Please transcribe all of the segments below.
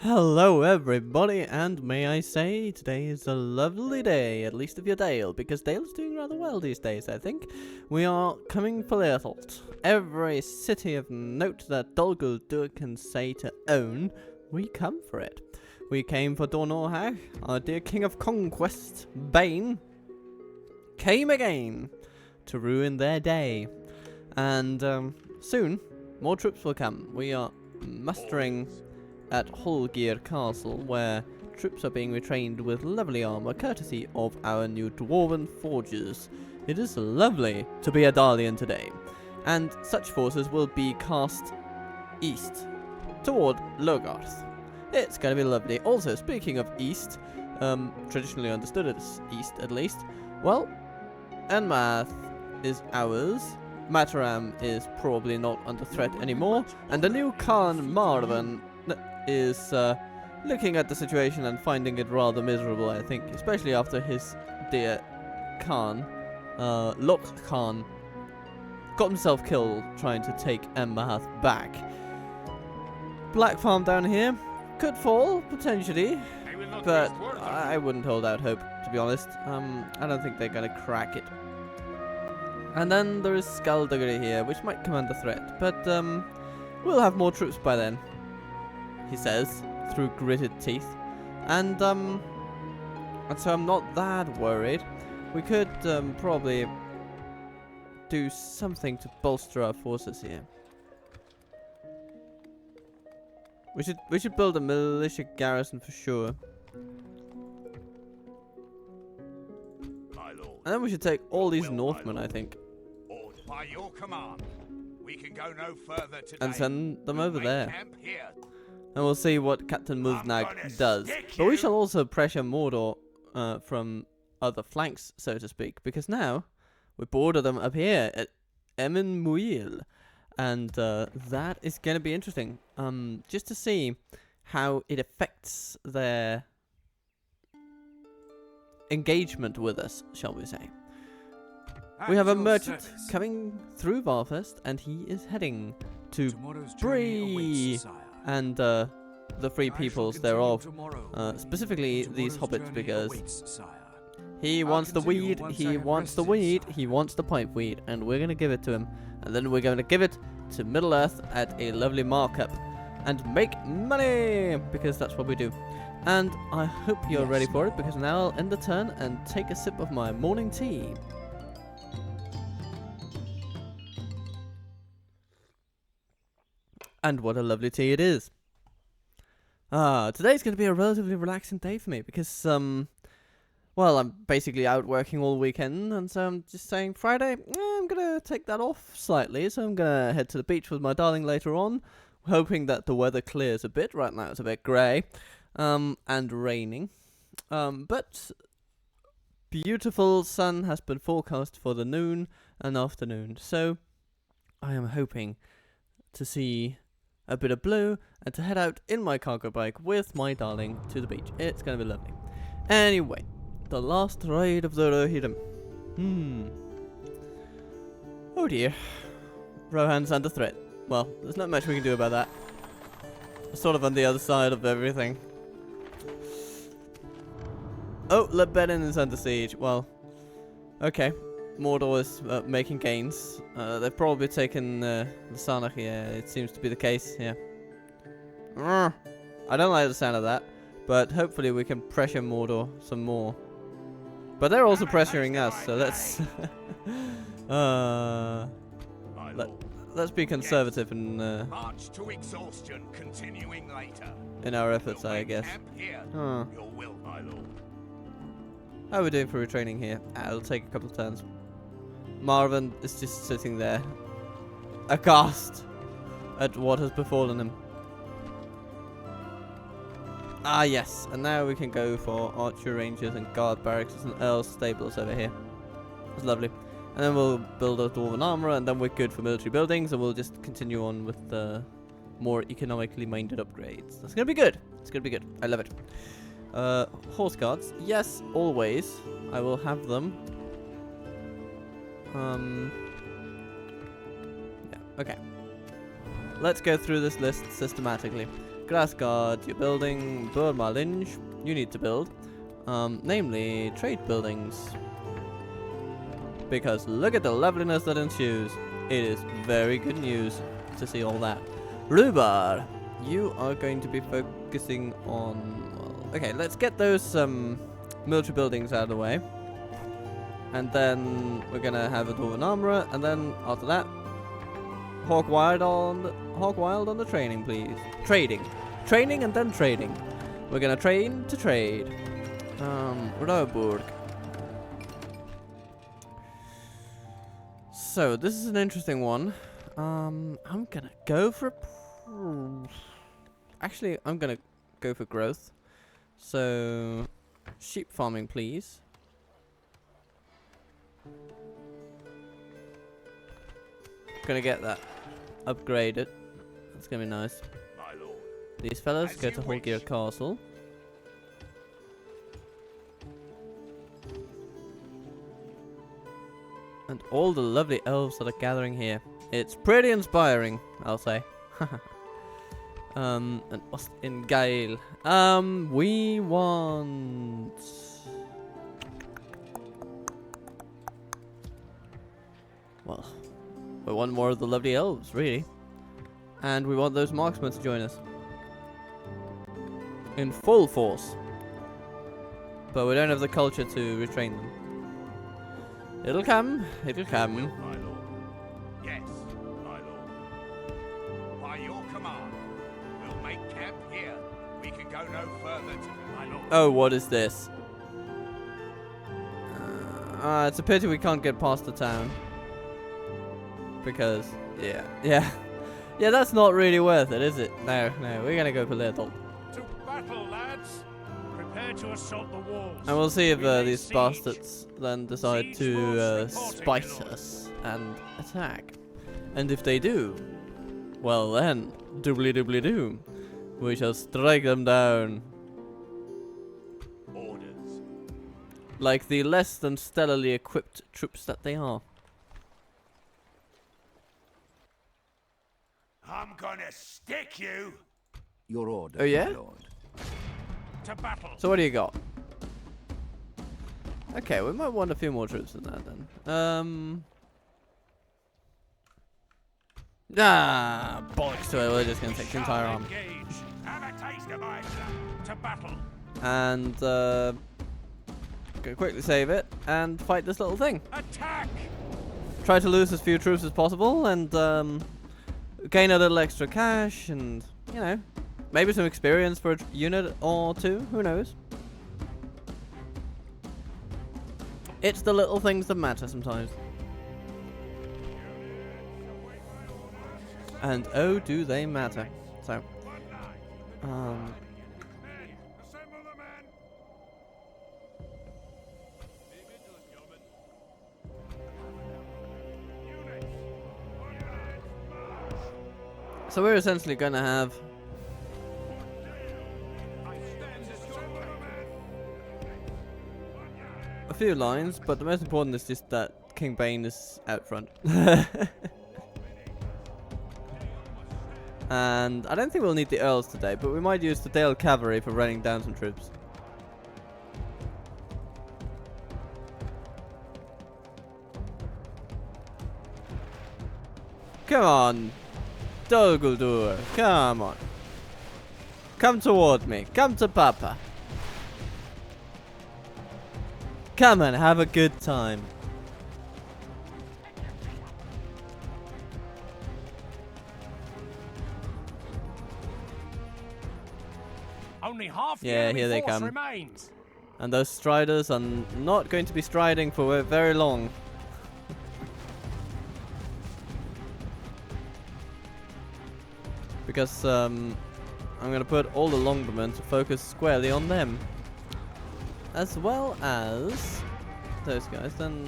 Hello everybody, and may I say, today is a lovely day, at least if you're Dale, because Dale's doing rather well these days, I think. We are coming for Leothalt. Every city of note that Dol Guldur can say to own, we come for it. We came for Dornorhag, our dear king of conquest, Bain, came again to ruin their day. And soon, more troops will come. We are mustering at Holgir Castle, where troops are being retrained with lovely armor courtesy of our new dwarven forges. It is lovely to be a Dalian today, and such forces will be cast east toward Logarth. It's going to be lovely. Also, speaking of east, traditionally understood as east at least, well, Enmath is ours. Mataram is probably not under threat anymore, and the new Khan Marvan is looking at the situation and finding it rather miserable, I think, especially after his dear Khan, Lok Khan, got himself killed trying to take Emmahath back. Blackfarm down here could fall, potentially, but I wouldn't hold out hope, to be honest. I don't think they're going to crack it. And then there is Skullduggery here, which might come under threat, but we'll have more troops by then, he says, through gritted teeth. And so I'm not that worried. We could probably do something to bolster our forces here. We should build a militia garrison for sure. And then we should take all these Northmen, I think. By your command, we can go no further today. And send them over there. And we'll see what Captain Muznag does. But we shall also pressure Mordor from other flanks, so to speak, because now we border them up here at Emin Muil. And that is going to be interesting. Just to see how it affects their engagement with us, shall we say. We have a merchant coming through Valfest, and he is heading to Bree and the free peoples thereof, specifically these hobbits, because he wants the weed, he wants the weed, he wants the pipe weed, and we're going to give it to him. And then we're going to give it to Middle-earth at a lovely markup and make money, because that's what we do. And I hope you're ready for it, because now I'll end the turn and take a sip of my morning tea. And what a lovely tea it is. Today's going to be a relatively relaxing day for me, because, well, I'm basically out working all weekend, and so I'm just saying Friday, I'm going to take that off slightly, so I'm going to head to the beach with my darling later on, hoping that the weather clears a bit. Right now it's a bit grey, and raining, but beautiful sun has been forecast for the noon and afternoon, so I am hoping to see a bit of blue and to head out in my cargo bike with my darling to the beach. It's going to be lovely. Anyway, the last raid of the Rohirrim. Oh dear. Rohan's under threat. Well, there's not much we can do about that. We're sort of on the other side of everything. Oh, Lebanon is under siege. Well, okay. Mordor is making gains. They've probably taken the Sanach. Yeah, it seems to be the case. Yeah. I don't like the sound of that, but hopefully we can pressure Mordor some more. But they're also pressuring us, so let's let's be conservative and march to exhaustion, continuing later. In our efforts, I guess. Your will, my lord. How are we doing for retraining here? It'll take a couple of turns. Marvin is just sitting there, aghast at what has befallen him. Ah, yes, and now we can go for archer rangers and guard barracks and earl stables over here. That's lovely. And then we'll build a dwarven armor, and then we're good for military buildings, and we'll just continue on with the more economically minded upgrades. That's gonna be good. It's gonna be good. I love it. Horse guards, yes, always. I will have them. Yeah, okay. Let's go through this list systematically. Grass Guard, you're building. Burn Linge, you need to build. Namely, trade buildings. Because look at the loveliness that ensues. It is very good news to see all that. Rhubarb, you are going to be focusing on... Well, okay, let's get those military buildings out of the way. And then we're going to have a Dwarven Armourer. And then after that, Hawkwild on the training, please. Training and then trading. We're going to train to trade. Roburg. So, this is an interesting one. I'm gonna go for... Actually, I'm gonna go for growth. So, sheep farming, please. Gonna get that upgraded. That's gonna be nice. My lord. These fellas As go you to wish. Holgear Castle. And all the lovely elves that are gathering here. It's pretty inspiring, I'll say. And Ost in Gale. We want... Well, we want more of the lovely elves, really. And we want those marksmen to join us. In full force. But we don't have the culture to retrain them. It'll come. It'll come. My lord. Yes, my lord. By your command, we'll make camp here. We can go no further to my lord. Oh, what is this? It's a pity we can't get past the town. Because, yeah, that's not really worth it, is it? No, we're gonna go for little. To battle, lads! Prepare to assault the walls. And we'll see if We lay these siege. bastards then decide Siege to force reporting, spite my lord. us and attack. And if they do, well then, doobly-doobly-doo, we shall strike them down. Orders. Like the less than stellarly equipped troops that they are. I'm gonna stick you. Your order, Oh, yeah? my lord. To battle. So what do you got? Okay, we might want a few more troops than that then. Bollocks to it, we're just gonna take the entire army. Engage. Have a taste of my blood. To battle. And, gonna quickly save it and fight this little thing. Attack! Try to lose as few troops as possible and, gain a little extra cash and, you know, maybe some experience for a unit or two, who knows. It's the little things that matter sometimes. And oh, do they matter. So, Assemble the men. so we're essentially gonna have a few lines, but the most important is just that King Bain is out front. And I don't think we'll need the Earls today, but we might use the Dale Cavalry for running down some troops. Come on, Dol Guldur, come on. Come toward me, come to Papa. Come and have a good time. Only half the Yeah, enemy here they force come. remains. And those striders are not going to be striding for very long. Because I'm going to put all the longbowmen to focus squarely on them. As well as those guys, then...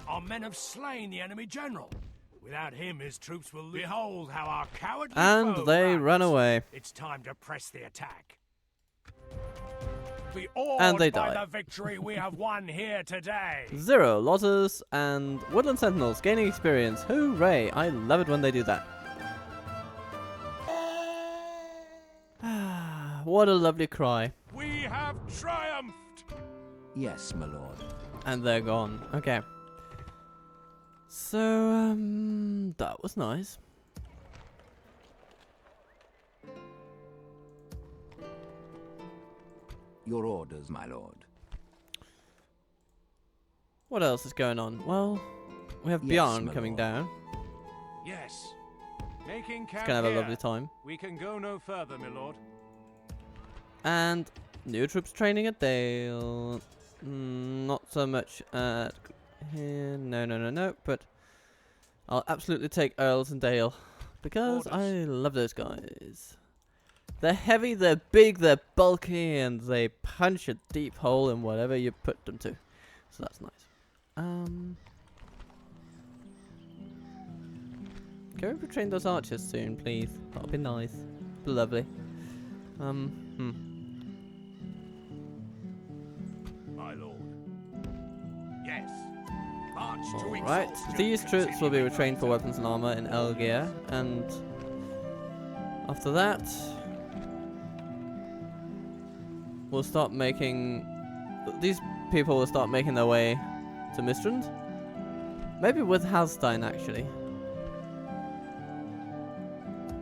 Our men have slain the enemy general. Without him, his troops will lose. Behold how our cowardly And foe they runs. run away. It's time to press the attack. Be awed And they by die. the victory we have won here today. 0 losses and Woodland Sentinels gaining experience. Hooray! I love it when they do that. What a lovely cry. We have triumphed. Yes, my lord. And they're gone. Okay. So, that was nice. Your orders, my lord. What else is going on? Well, we have Yes, Biarn my coming lord. down. Yes. Making He's camp gonna have a here. lovely time. We can go no further, my lord. And new troops training at Dale. Not so much at here. No. But I'll absolutely take Earls and Dale because I love those guys. They're heavy, they're big, they're bulky, and they punch a deep hole in whatever you put them to. So that's nice. Can we train those archers soon, please? That would be nice. Lovely. My lord. Yes. March to Alright, exhaustion, these troops will be continuing retrained for later. weapons and armor in Elgear, and after that, we'll start making. These people will start making their way to Mistrand. Maybe with Halstein, actually.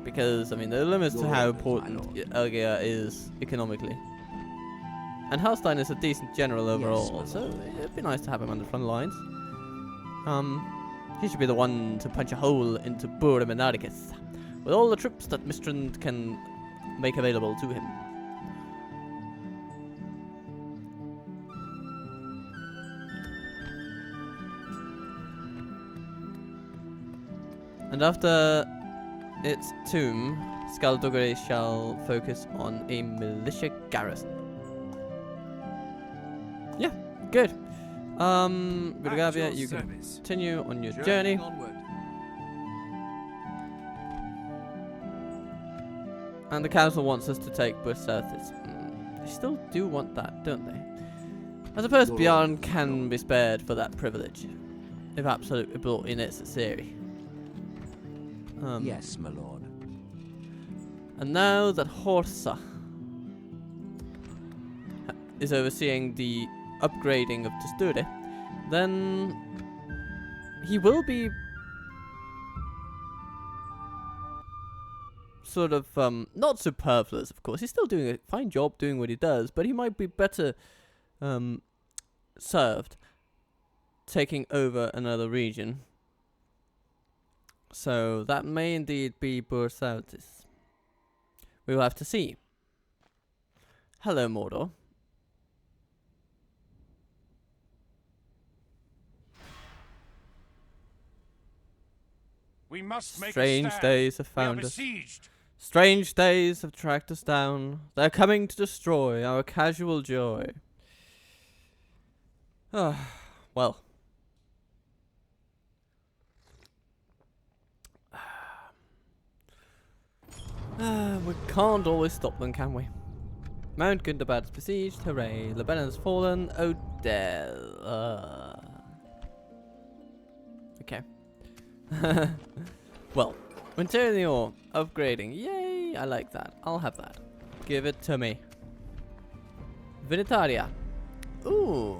Because, I mean, there are limits to Your how orders, my important lord. Elgear is economically. And Halstein is a decent general overall, my so lord. it'd be nice to have him on the front lines. He should be the one to punch a hole into Bur Menaricus, with all the troops that Mistrand can make available to him. And after its tomb, Skaldugri shall focus on a militia garrison. Yeah, good. Vidagavia, you can continue on your journey. Onward. And the council wants us to take Bucerthis. They still do want that, don't they? I suppose Your Biarn orders, can Lord. be spared for that privilege, if absolutely necessary. Yes, my lord. And now that Horsa is overseeing the upgrading of Testure, then he will be sort of not superfluous, of course. He's still doing a fine job doing what he does, but he might be better served taking over another region. So that may indeed be Bursautis. We will have to see. Hello, Mordor. We must make a Strange stand. days have We are found us. besieged. Strange days have tracked us down. They're coming to destroy our casual joy. Ah, well. We can't always stop them, can we? Mount Gundabad is besieged. Hooray. Lebanon has fallen. Odell. Okay. Well, Interior upgrading. Yay! I like that. I'll have that. Give it to me. Vinitaria. Ooh.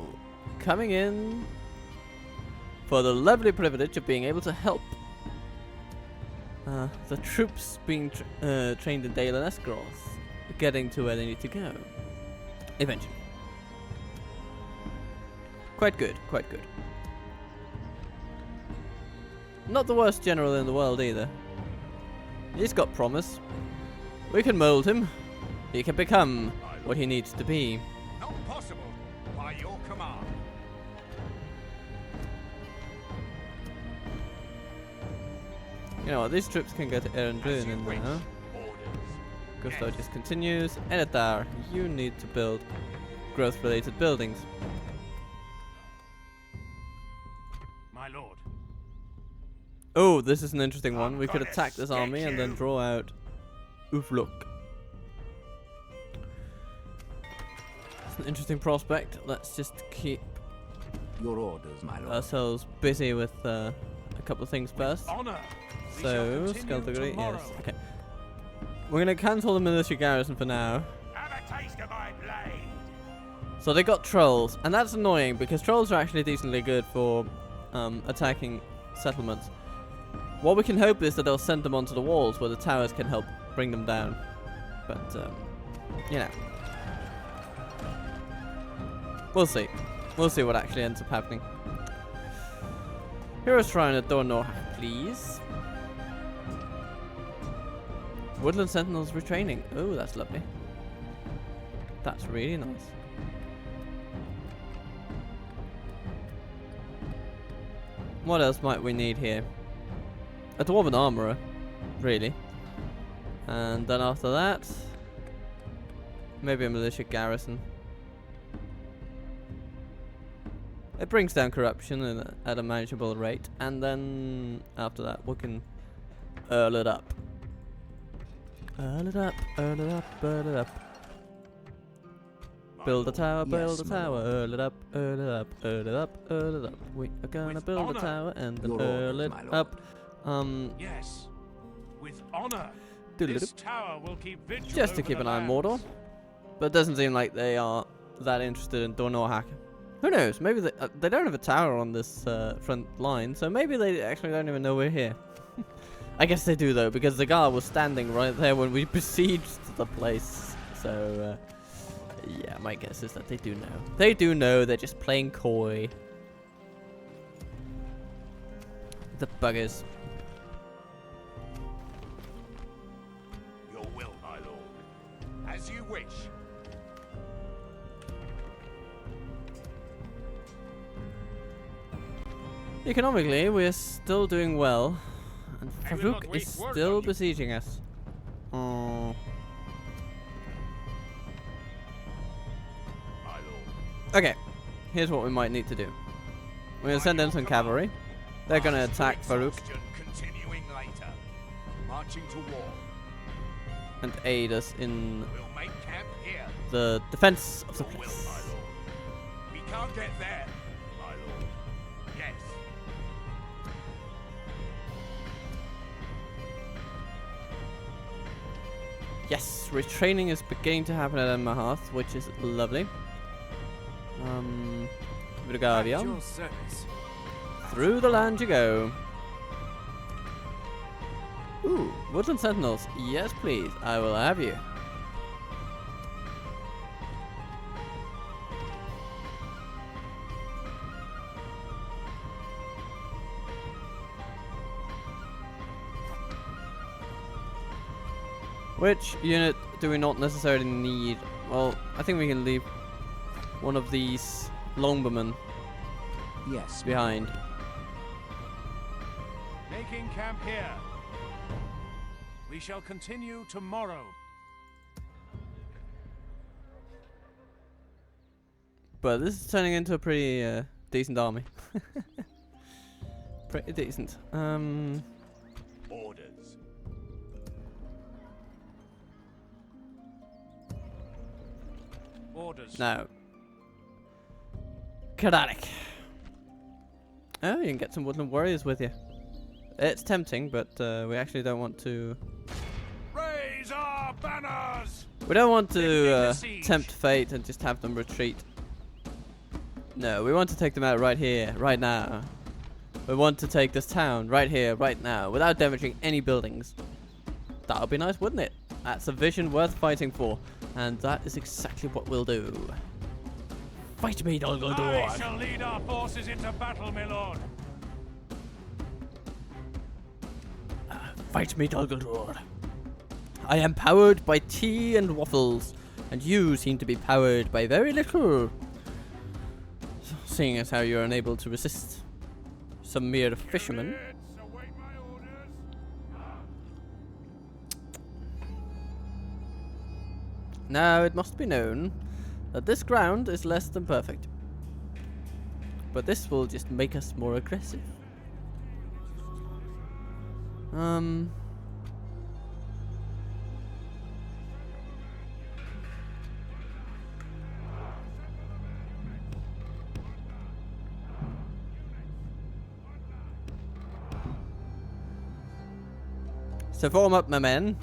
Coming in for the lovely privilege of being able to help the troops being trained in Dale and Escaros getting to where they need to go. Eventually. Quite good, quite good. Not the worst general in the world either. He's got promise. We can mold him. He can become what he needs to be. Not possible by your command. You know what, these troops can go to Anduin As you in wish. there. Orders. Gusto just continues. Editar, you need to build growth-related buildings. My lord. Oh, this is an interesting one. We could attack this army and then draw out Ufluk. It's an interesting prospect. Let's just keep Your orders, my lord. ourselves busy with a couple of things first. Honor. We So, shall continue Skullduggery, tomorrow. yes. Okay. We're going to cancel the military garrison for now. Have a taste of my blade. So they got trolls, and that's annoying because trolls are actually decently good for attacking settlements. What we can hope is that they'll send them onto the walls where the towers can help bring them down. But, you know. We'll see. We'll see what actually ends up happening. Heroes Shrine at Dol Guldur, please. Woodland Sentinels retraining. Oh, that's lovely. That's really nice. What else might we need here? A Dwarven Armourer, really. And then after that, maybe a Militia Garrison. It brings down corruption at a manageable rate, and then after that we can earl it up. Earl it up, earl it up, earl it up. Build a tower, build a tower, earl it up, earl it up, earl it up, earl it up. We are gonna With build honor. a tower and then Your earl orders, it my lord. up. Yes. With honor. Doodle-doop. This tower will keep vigil Just to over keep the an eye on lands. Mordor. But it doesn't seem like they are that interested in Dol Guldur. Who knows? Maybe they don't have a tower on this front line, so maybe they actually don't even know we're here. I guess they do though, because the guard was standing right there when we besieged the place. So yeah, my guess is that they do know. They do know. They're just playing coy. The buggers. Your will, my lord. As you wish. Economically, we're still doing well, and I will not Farouk waste is words still on you. besieging us. Oh. My lord. Okay, here's what we might need to do. We're gonna send in some cavalry. They're gonna March to attack Farouk exhaustion, continuing later. Marching to war. and aid us in We'll make camp here. the defense of the Your will, place. my lord. We can't get there, my lord. Yes. Yes, retraining is beginning to happen at Mahath, which is lovely. Brigade. Your service. Through the land you go. Ooh, Woodland Sentinels. Yes, please. I will have you. Which unit do we not necessarily need? Well, I think we can leave one of these longbowmen Yes. behind. Making camp here. We shall continue tomorrow. But this is turning into a pretty decent army. Pretty decent. Orders. Orders. Now. Kadarik. Oh, you can get some woodland warriors with you. It's tempting, but we actually don't want to. Raise our banners! We don't want Begin to the siege. tempt fate and just have them retreat. No, we want to take them out right here, right now. We want to take this town right here, right now, without damaging any buildings. That would be nice, wouldn't it? That's a vision worth fighting for, and that is exactly what we'll do. Fight me, Dol I Guldur! shall lead our forces into battle, my lord. Fight me, Dol Guldur! I am powered by tea and waffles, and you seem to be powered by very little. Seeing as how you're unable to resist some mere fishermen. Units, await my orders. Now it must be known that this ground is less than perfect. But this will just make us more aggressive. So form up, my men.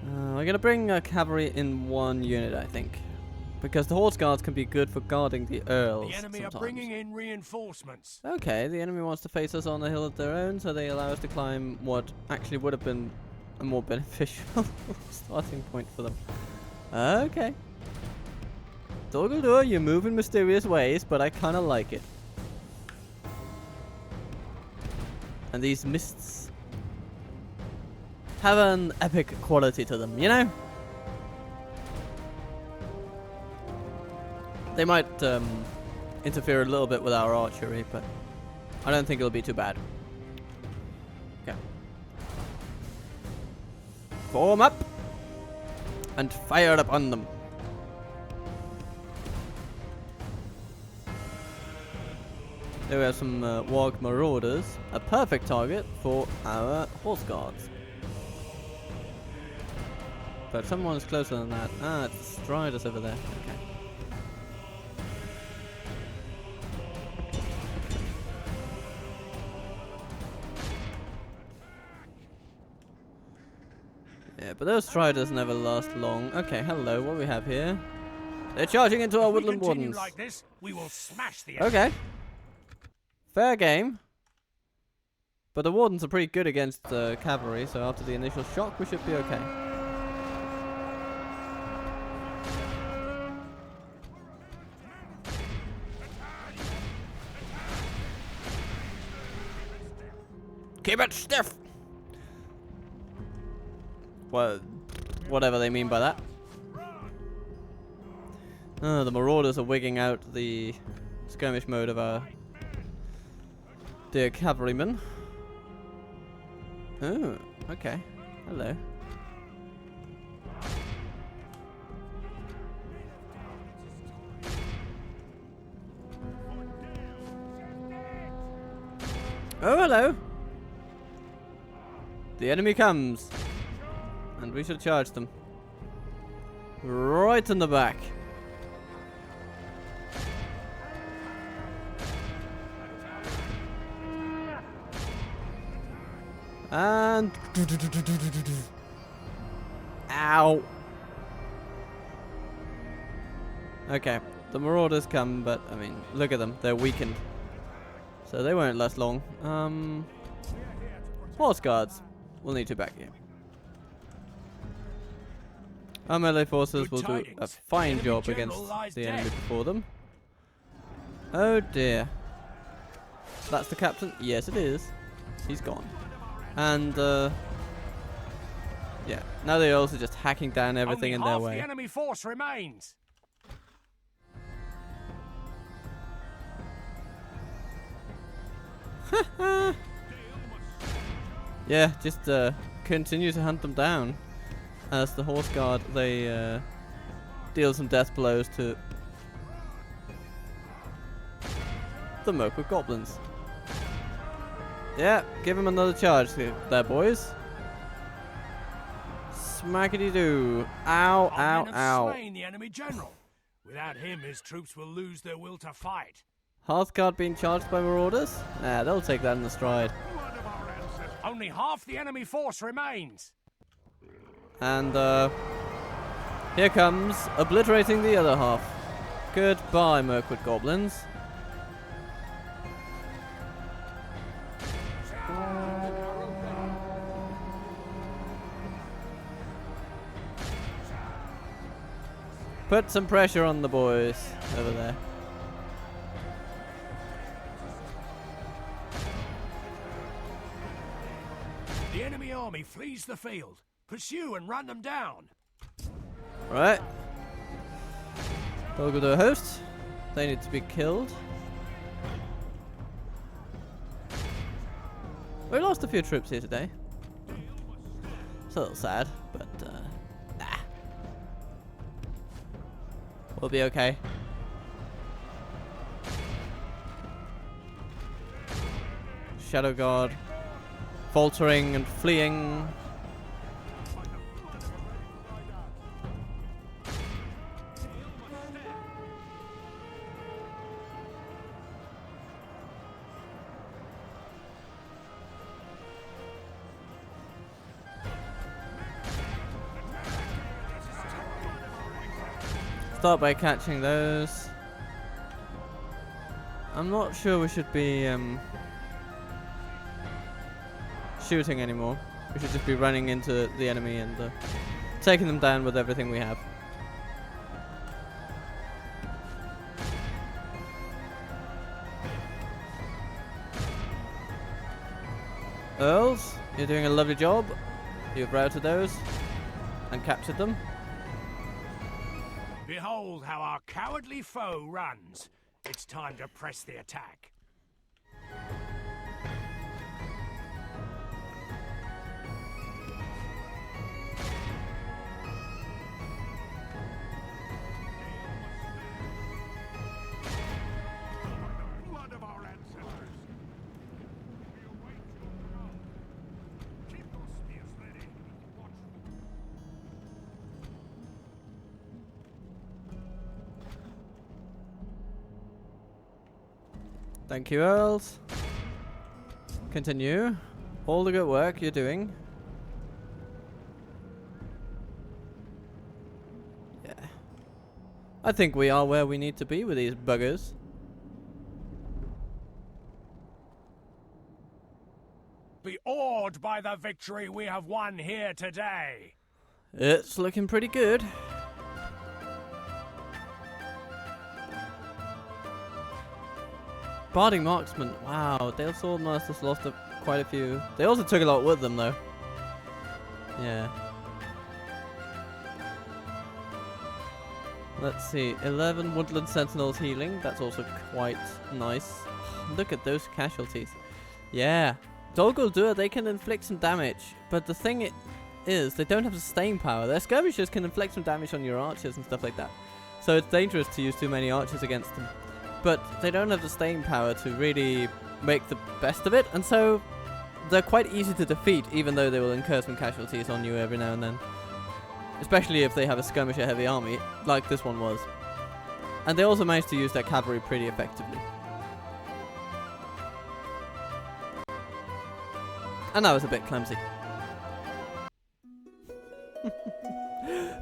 We're gonna bring cavalry in one unit, I think, because the horse guards can be good for guarding the earls. The enemy sometimes. are bringing in reinforcements. Okay, the enemy wants to face us on a hill of their own, so they allow us to climb what actually would have been a more beneficial starting point for them. Okay. Dol Guldur, you move in mysterious ways, but I kind of like it. And these mists have an epic quality to them, you know? They might interfere a little bit with our archery, but I don't think it'll be too bad. Okay. Form up and fire upon them. There we have some warg marauders, a perfect target for our horse guards. But someone's closer than that. Ah, it's Striders over there. Okay. Yeah, but those Striders never last long. Okay, hello, what do we have here? They're charging into our woodland wardens. Like this, we will smash the okay. Fair game. But the wardens are pretty good against cavalry, so after the initial shock, we should be okay. Keep it stiff! Well, whatever they mean by that. The marauders are wigging out the skirmish mode of our dear cavalrymen. Oh, okay. Hello. Oh, hello. The enemy comes. And we should charge them. Right in the back. And... Ow. Okay. The marauders come, but, I mean, look at them. They're weakened. So they won't last long. Horse guards. We'll need to back you. Our melee forces will do a fine job against the enemy before them. Oh dear. That's the captain? Yes it is. He's gone. And yeah, now the earls are just hacking down everything in their way. The enemy force remains. Yeah, just continue to hunt them down. As the horse guard, they deal some death blows to the Mirkwood goblins. Yeah, give him another charge there, boys. Smackety doo! Ow! Ow! Ow! Slain the enemy general. Without him, his troops will lose their will to fight. Hearthguard being charged by marauders? Nah, they'll take that in the stride. Only half the enemy force remains. And here comes obliterating the other half. Goodbye, Mirkwood goblins. Put some pressure on the boys over there. The enemy army flees the field. Pursue and run them down. Right. Dol Guldur host. They need to be killed. We lost a few troops here today. It's a little sad, but nah. We'll be okay. Shadow Guard faltering and fleeing. Start by catching those. I'm not sure we should be shooting anymore. We should just be running into the enemy and taking them down with everything we have. Earls, you're doing a lovely job. You've routed those and captured them. Behold how our cowardly foe runs. It's time to press the attack. Blood of our ancestors. We await your command. Keep your spears ready. Watchful. Thank you, Earls. Continue. All the good work you're doing. Yeah. I think we are where we need to be with these buggers. Be awed by the victory we have won here today. It's looking pretty good. Barding marksman. Wow, Dale Swordmasters lost quite a few. They also took a lot with them, though. Yeah. Let's see. 11 Woodland Sentinels healing. That's also quite nice. Look at those casualties. Yeah. Dol Guldur, they can inflict some damage. But the thing is, they don't have sustain power. Their skirmishers can inflict some damage on your archers and stuff like that. So it's dangerous to use too many archers against them. But they don't have the staying power to really make the best of it, and so they're quite easy to defeat, even though they will incur some casualties on you every now and then. Especially if they have a skirmisher heavy army, like this one was. And they also managed to use their cavalry pretty effectively. And I was a bit clumsy.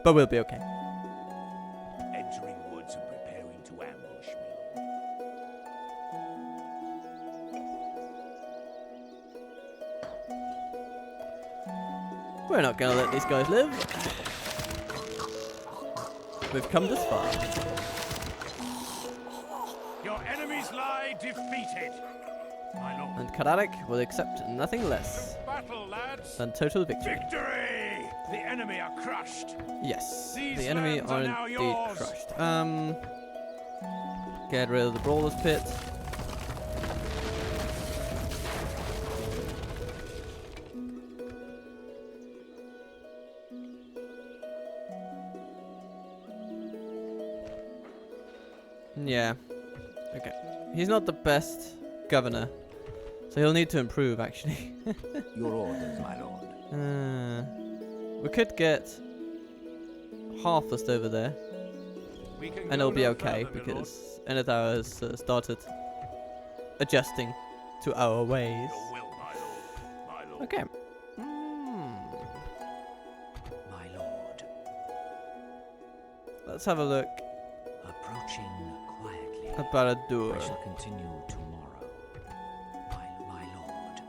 But we'll be okay. Entering woods and preparing to ambush me. We're not gonna let these guys live. We've come this far. Your enemies lie defeated. My lord. And Kadarik will accept nothing less Battle, lads! than total victory. Victory! The enemy are crushed. Yes, These the enemy lands are are now indeed yours. crushed. Get rid of the Brawler's Pit. Yeah. Okay. He's not the best governor, so he'll need to improve, actually. Your orders, my lord. We could get Harvest over there, We can and go it'll be no okay further, my lord. because Enethar has started adjusting to our ways. Your will, my lord. My lord. Okay. My lord. Let's have a look Approaching quietly. at Baradur. I shall continue tomorrow. My lord.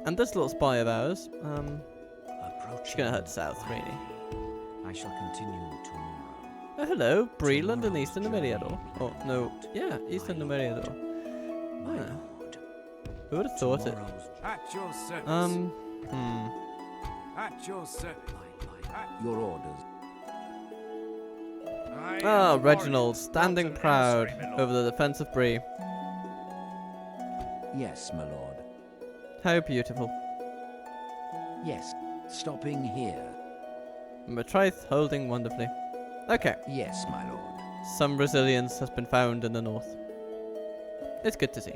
And this little spy of ours, Approaching she's gonna head south, really. quietly. I shall continue tomorrow. Oh, hello, Breland and Tomorrow's Eastern journey Numeriador. Oh, no, yeah, Eastern My Numeriador. My Ah. lord. Who would have thought it? Tomorrow's At your service. At your service. Your orders. I am Ah, the Reginald, warrior, standing not an proud emissary, my lord. over the defense of Bree. Yes, my lord. How beautiful. Yes. Stopping here. Matraith holding wonderfully. Okay, Yes, my lord. some resilience has been found in the north. It's good to see.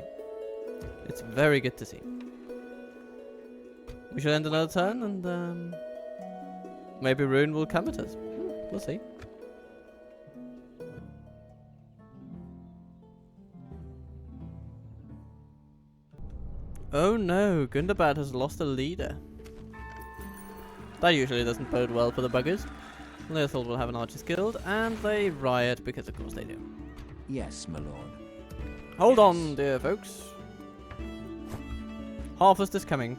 It's very good to see. We should end another turn and maybe Rhun will come at us. We'll see. Oh no, Gundabad has lost a leader. That usually doesn't bode well for the buggers. Leothald will have an Archer's Guild, and they riot because of course they do. Yes, my lord. Hold on, dear folks. Harvest is coming.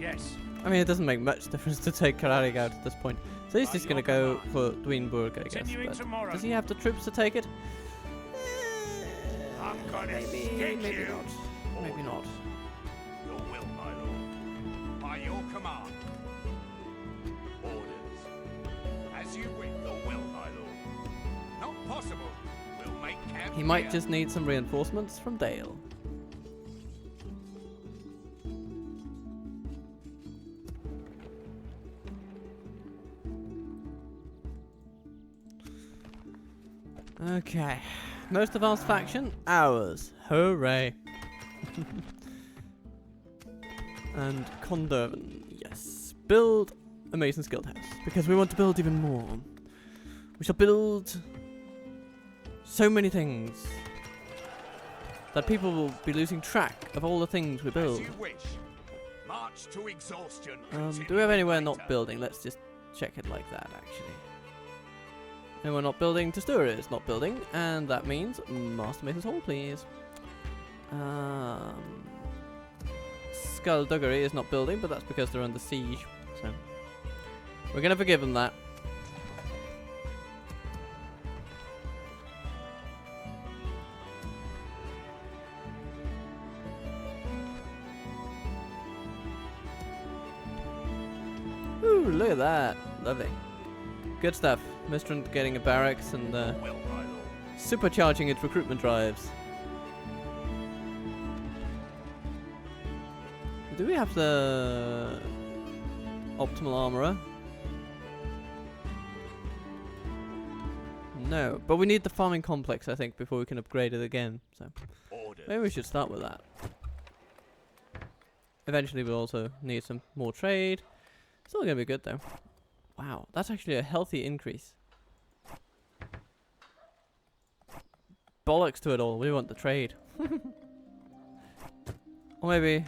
Yes. I mean, it doesn't make much difference to take Karalik out at this point. So he's just gonna go for Dwynburg, I guess. Continuing But tomorrow. does he have the troops to take it? I'm gonna Maybe, stick maybe you. not. Maybe not. Your will, my lord. By your command. Orders. As you wish. Your will, my lord. Not possible. We'll make camp He might here. just need some reinforcements from Dale. Okay. Most advanced faction, ours. Hooray. And Condurban, yes. Build a Mason's Guild House, because we want to build even more. We shall build so many things that people will be losing track of all the things we As build. you wish. March to exhaustion. Do we have anywhere Continuing not later. building? Let's just check it like that, actually. Anywhere not building? Testura is not building, and that means Master Mason's Hall, please. Skullduggery is not building, but that's because they're under siege, so we're gonna forgive them that. Ooh, look at that. Lovely. Good stuff. Mistrant getting a barracks and Will, my lord. supercharging its recruitment drives. Do we have the optimal armorer? No, but we need the farming complex, I think, before we can upgrade it again. So Orders. maybe we should start with that. Eventually we'll also need some more trade. Still gonna be good though. Wow, that's actually a healthy increase. Bollocks to it all, we want the trade. Or maybe...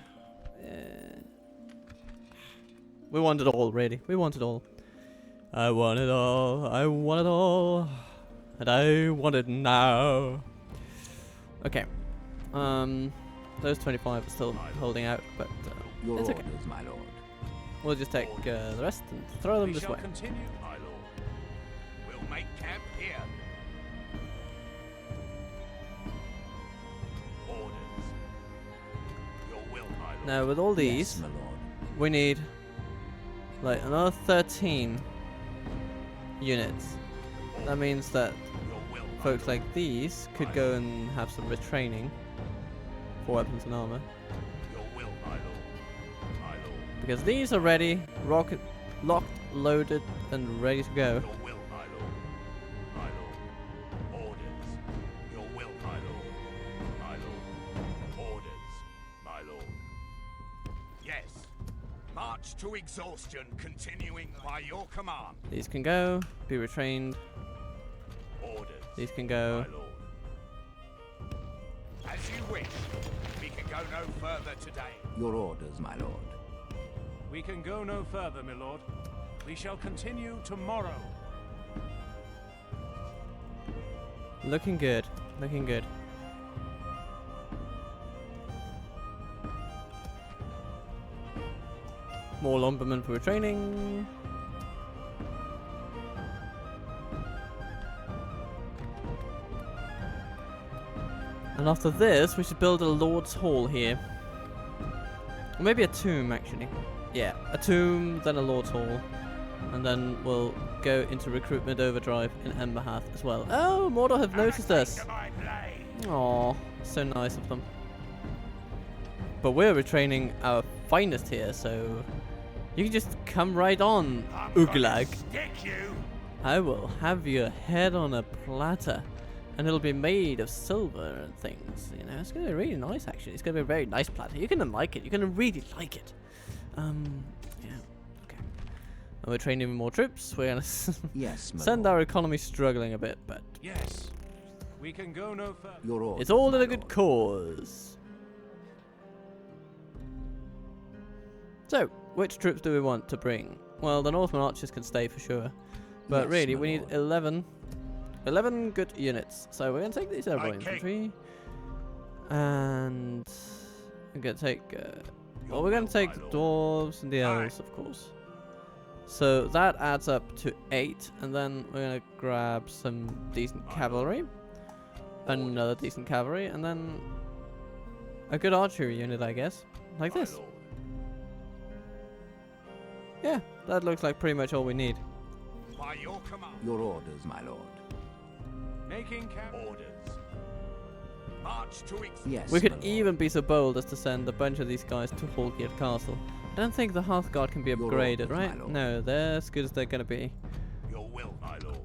we want it all, really. We want it all. I want it all, I want it all. And I want it now. Okay. Those 25 are still holding out, but Your it's okay. orders, my lord. We'll just take the rest and throw them We this shall way. continue. My lord. We'll make camp here. Orders. Your will, my lord. Now, with all these, Yes, my lord. we need like another 13 units. That means that Your will, my folks like these could go and have some retraining for weapons and armor. Your will, my lord. My lord. Because these are ready, rocket locked, loaded, and ready to go. Your will, my lord. My lord. Orders. Your will, my lord. My lord. Orders. My lord. Yes. March to exhaustion, continuing by your command. These can go, be retrained. Orders. These can My go. lord. As you wish. We can go no further today. Your orders, my lord. We can go no further, my lord. We shall continue tomorrow. Looking good, looking good. More lumbermen for retraining. And after this, we should build a Lord's Hall here. Or maybe a tomb, actually. Yeah, a tomb, then a Lord's Hall. And then we'll go into recruitment overdrive in Emberhath as well. Oh, Mordor have noticed us. Aw, so nice of them. But we're retraining our finest here, so you can just come right on, Uglag. Stick you. I will have your head on a platter and it'll be made of silver and things. You know, it's gonna be really nice. Actually, it's gonna be a very nice platter. You're gonna like it. You're gonna really like it. Yeah. Okay. And we're training more troops. We're gonna Yes, my send lord. our economy struggling a bit, but Yes. We can go no further. Your orders, it's all in my a good lord. cause. So, which troops do we want to bring? Well, the Northman archers can stay for sure. But Yes, really, my we need lord. 11 good units. So we're going to take these over My king. infantry. And we're going to take... well, we're going to take the dwarves and the elves, of course. So that adds up to 8. And then we're going to grab some decent cavalry. Another decent cavalry. And then a good archery unit, I guess. Like My this. lord. Yeah, that looks like pretty much all we need. By your command. Your orders, my lord. Making camp. Orders. March to Yes. We my could lord. even be so bold as to send a bunch of these guys to Hallgate Castle. I don't think the Hearthguard can be Your upgraded, orders, my right? lord. No, they're as good as they're gonna be. Your will, my lord.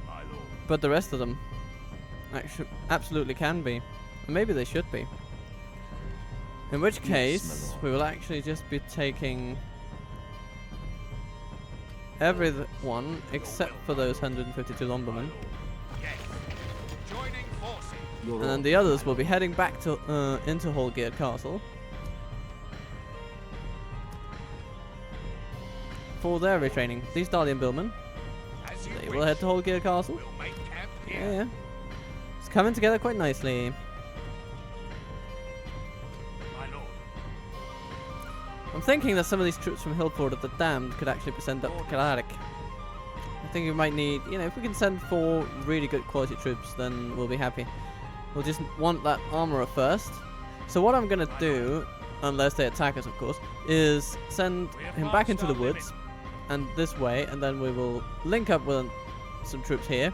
My lord. But the rest of them actually absolutely can be. And maybe they should be. In which Yes, my case, lord. we will actually just be taking everyone except for those 152 lumbermen. Yes. Joining forces. Your And then orders, the others my will be lord. heading back to into Hallgate Castle for their retraining. These Dalian billmen, As you they wish. will head to Hallgate Castle. We'll make camp here. Yeah. It's coming together quite nicely. My lord. I'm thinking that some of these troops from Hillford of the Damned could actually be sent up to Calaric. I think we might need, you know, if we can send 4 really good quality troops, then we'll be happy. We'll just want that armorer first. So what I'm gonna do, unless they attack us of course, is send him back into the woods and this way, and then we will link up with some troops here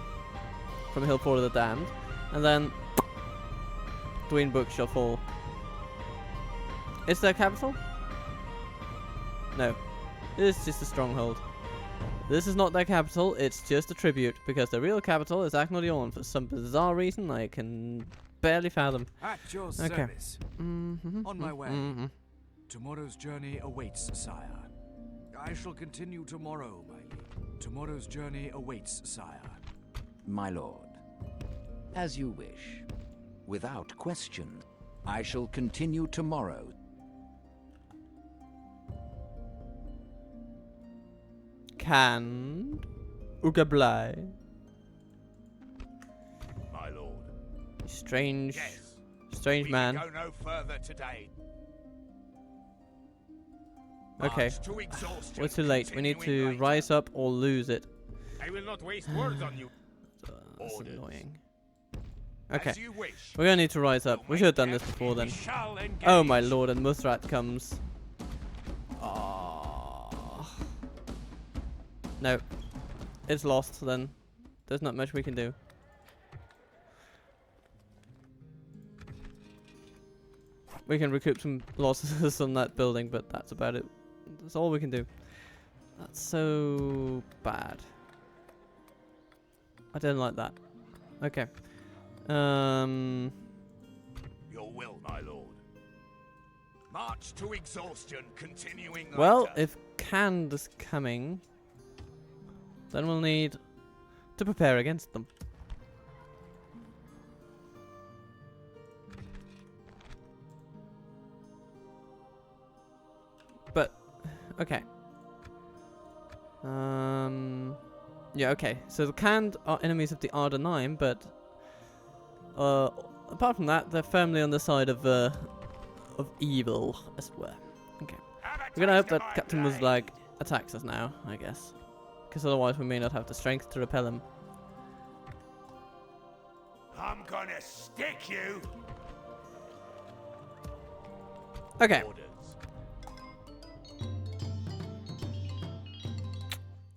from Hillford of the Damned, and then Dwayne shall fall. Is there a capital? No. It's just a stronghold. This is not their capital, it's just a tribute, because the real capital is Aknodion for some bizarre reason I can barely fathom. At your Okay. service. Mm-hmm, On my way. mm-hmm. Tomorrow's journey awaits, sire. I shall continue tomorrow, my liege. Tomorrow's journey awaits, sire. My lord. As you wish. Without question. I shall continue tomorrow. Canned. Ugablai. My lord. Strange. Yes. Strange We man. go no further today. Okay. March to exhaustion, We're too late. We need to continuing later. rise up or lose it. I will not waste words on you. That's Orders. annoying. Okay. As you wish. We're gonna need to rise up. We'll We should have make done this camp before here. then. We shall engage. Oh my lord, and Muthrat comes. Oh. No. It's lost then. There's not much we can do. We can recoup some losses on that building, but that's about it. That's all we can do. That's so bad. I don't like that. Okay. Your will, my lord. March to exhaustion, continuing Well, later. if Canned is coming, then we'll need to prepare against them. But, okay. Yeah, okay. So the Canned are enemies of the Arda 9, but apart from that, they're firmly on the side of evil, as it were. Okay. We're gonna hope that Captain Muslag attacks us now, I guess. Because otherwise we may not have the strength to repel him. I'm gonna stick you. Okay. Orders.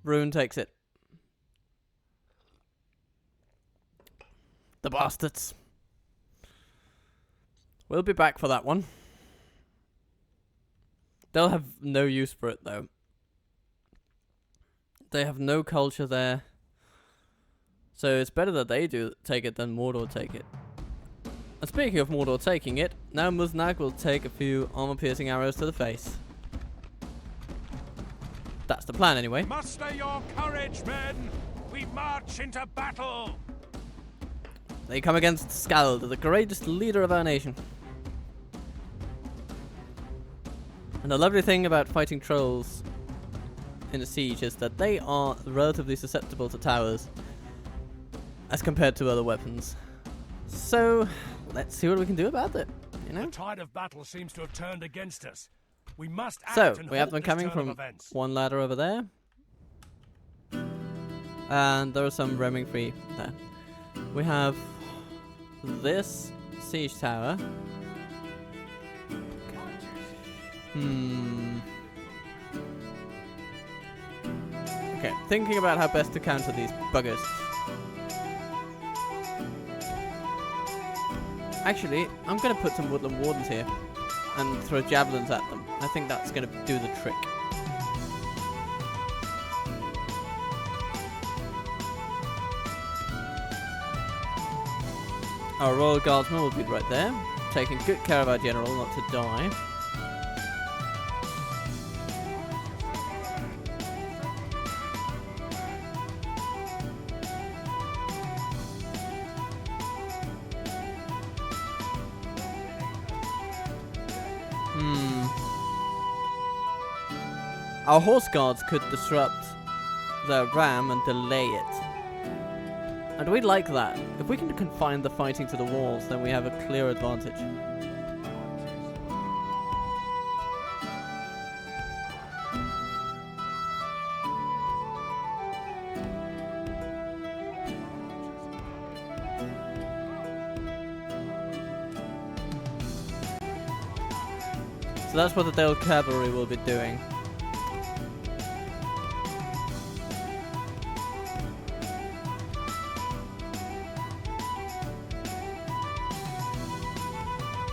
Rhun takes it. The bastards. We'll be back for that one. They'll have no use for it, though. They have no culture there. So it's better that they do take it than Mordor take it. And speaking of Mordor taking it, now Muznag will take a few armor-piercing arrows to the face. That's the plan anyway. Muster your courage, men! We march into battle! They come against Skald, the greatest leader of our nation. And the lovely thing about fighting trolls in a siege is that they are relatively susceptible to towers as compared to other weapons. So let's see what we can do about it, you know? The tide of battle seems to have turned against us. We must act So and we have halt them this coming turn of from events. one ladder over there. And there are some roaming free there. We have this siege tower. Okay, thinking about how best to counter these buggers. Actually, I'm going to put some woodland wardens here and throw javelins at them. I think that's going to do the trick. Our royal guardsman will be right there, taking good care of our general not to die. Our horse guards could disrupt the ram and delay it. And we'd like that. If we can confine the fighting to the walls, then we have a clear advantage. So that's what the Dale cavalry will be doing.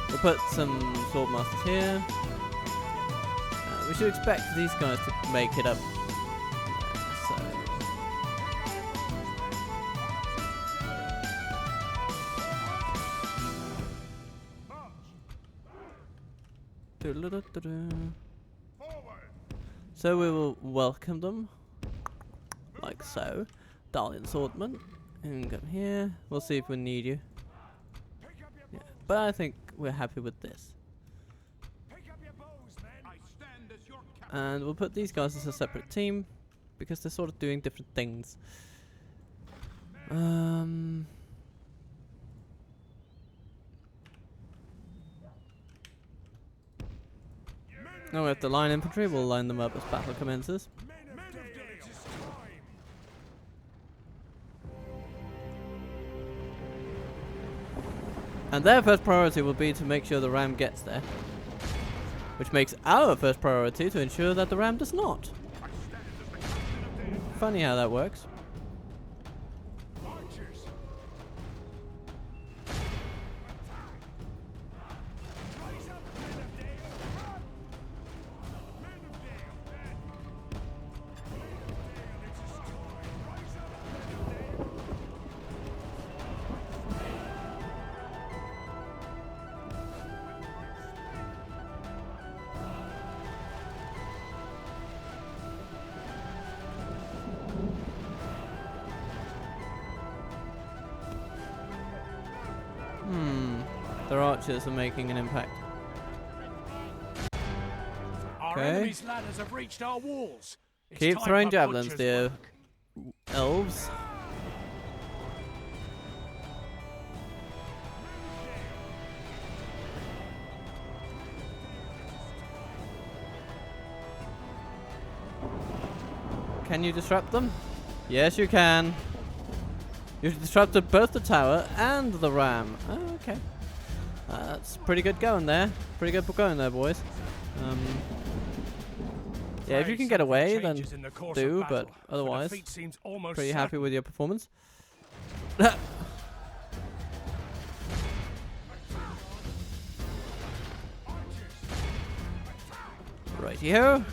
We'll put some swordmasters here. We should expect these guys to make it up. So we will welcome them, like so. Dalian swordman, and come here. We'll see if we need you. Yeah, but I think we're happy with this. And we'll put these guys as a separate team because they're sort of doing different things. Now we have the line infantry, we'll line them up as battle commences. And their first priority will be to make sure the ram gets there. Which makes our first priority to ensure that the ram does not. Funny how that works. Their archers are making an impact. Our enemy's ladders have reached our walls. It's Keep time throwing for javelins, butcher's dear work. elves. Can you disrupt them? Yes, you can. You've disrupted both the tower and the ram. Oh, okay. That's pretty good going there. Pretty good going there, boys. Yeah, if you can get away, then do, but otherwise, pretty happy with your performance. Righty-ho.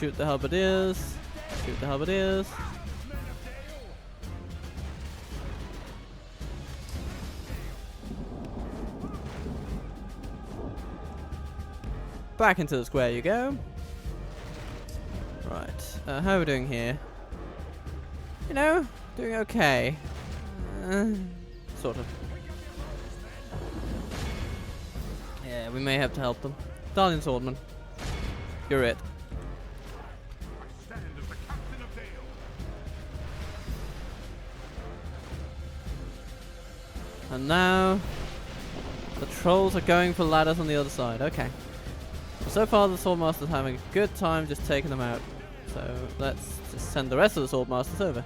Shoot the halberdiers. Shoot the halberdiers. Back into the square you go. Right. How are we doing here? You know, doing okay. Sort of. Yeah, we may have to help them. Darling Swordman. You're it. And now the trolls are going for ladders on the other side. Okay. So far the Swordmaster's having a good time just taking them out. So let's just send the rest of the Swordmasters over.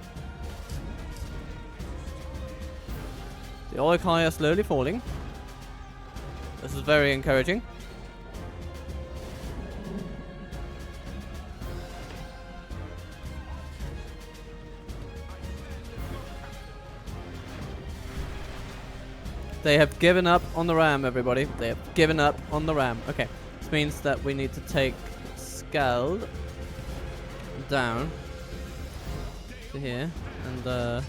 The Olokai are slowly falling. This is very encouraging. They have given up on the ram, everybody. They have given up on the ram. Okay. This means that we need to take Scald down to here and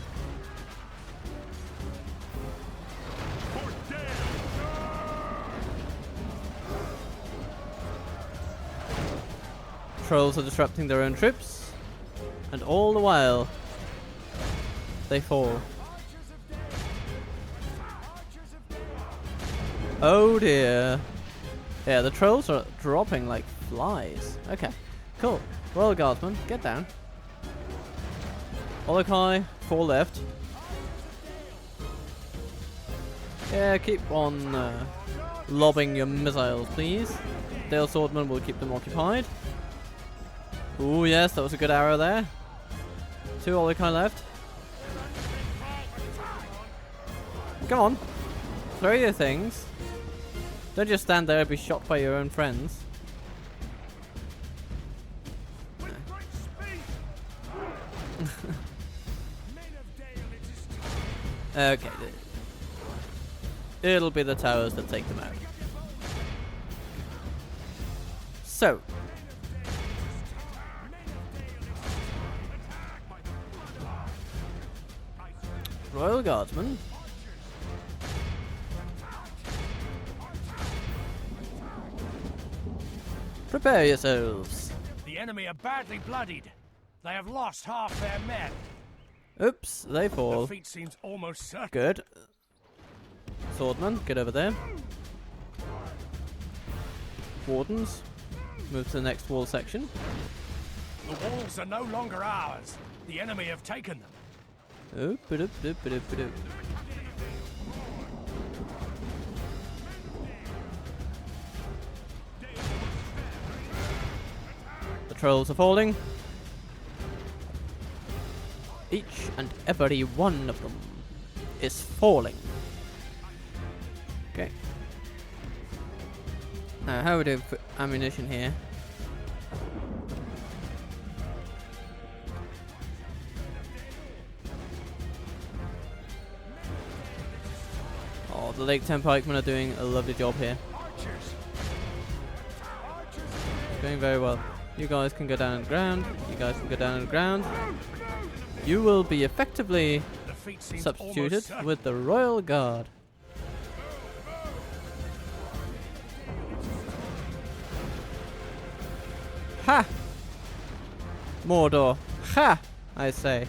trolls are disrupting their own troops, and all the while they fall. Oh dear. Yeah, the trolls are dropping like flies. Okay, cool. Royal Guardsman, get down. Olokai, 4 left. Yeah, keep on lobbing your missiles, please. Dale Swordman will keep them occupied. Ooh, yes, that was a good arrow there. 2 Olokai left. Come on. Throw your things. Don't just stand there and be shot by your own friends. Okay. It'll be the towers that take them out. So. Royal Guardsman. Prepare yourselves. The enemy are badly bloodied. They have lost half their men. Oops, they fall. Defeat seems almost certain. Good. Swordman, get over there. Wardens, move to the next wall section. The walls are no longer ours. The enemy have taken them. Oop, oop, oop, oop, oop, oop. The trolls are falling. Each and every one of them is falling. Okay. Now, how are we doing for ammunition here? Oh, the Lake 10 pikemen are doing a lovely job here. Going very well. You guys can go down on the ground. You guys can go down on the ground. You will be effectively substituted with the Royal Guard. Ha! Mordor. Ha! I say.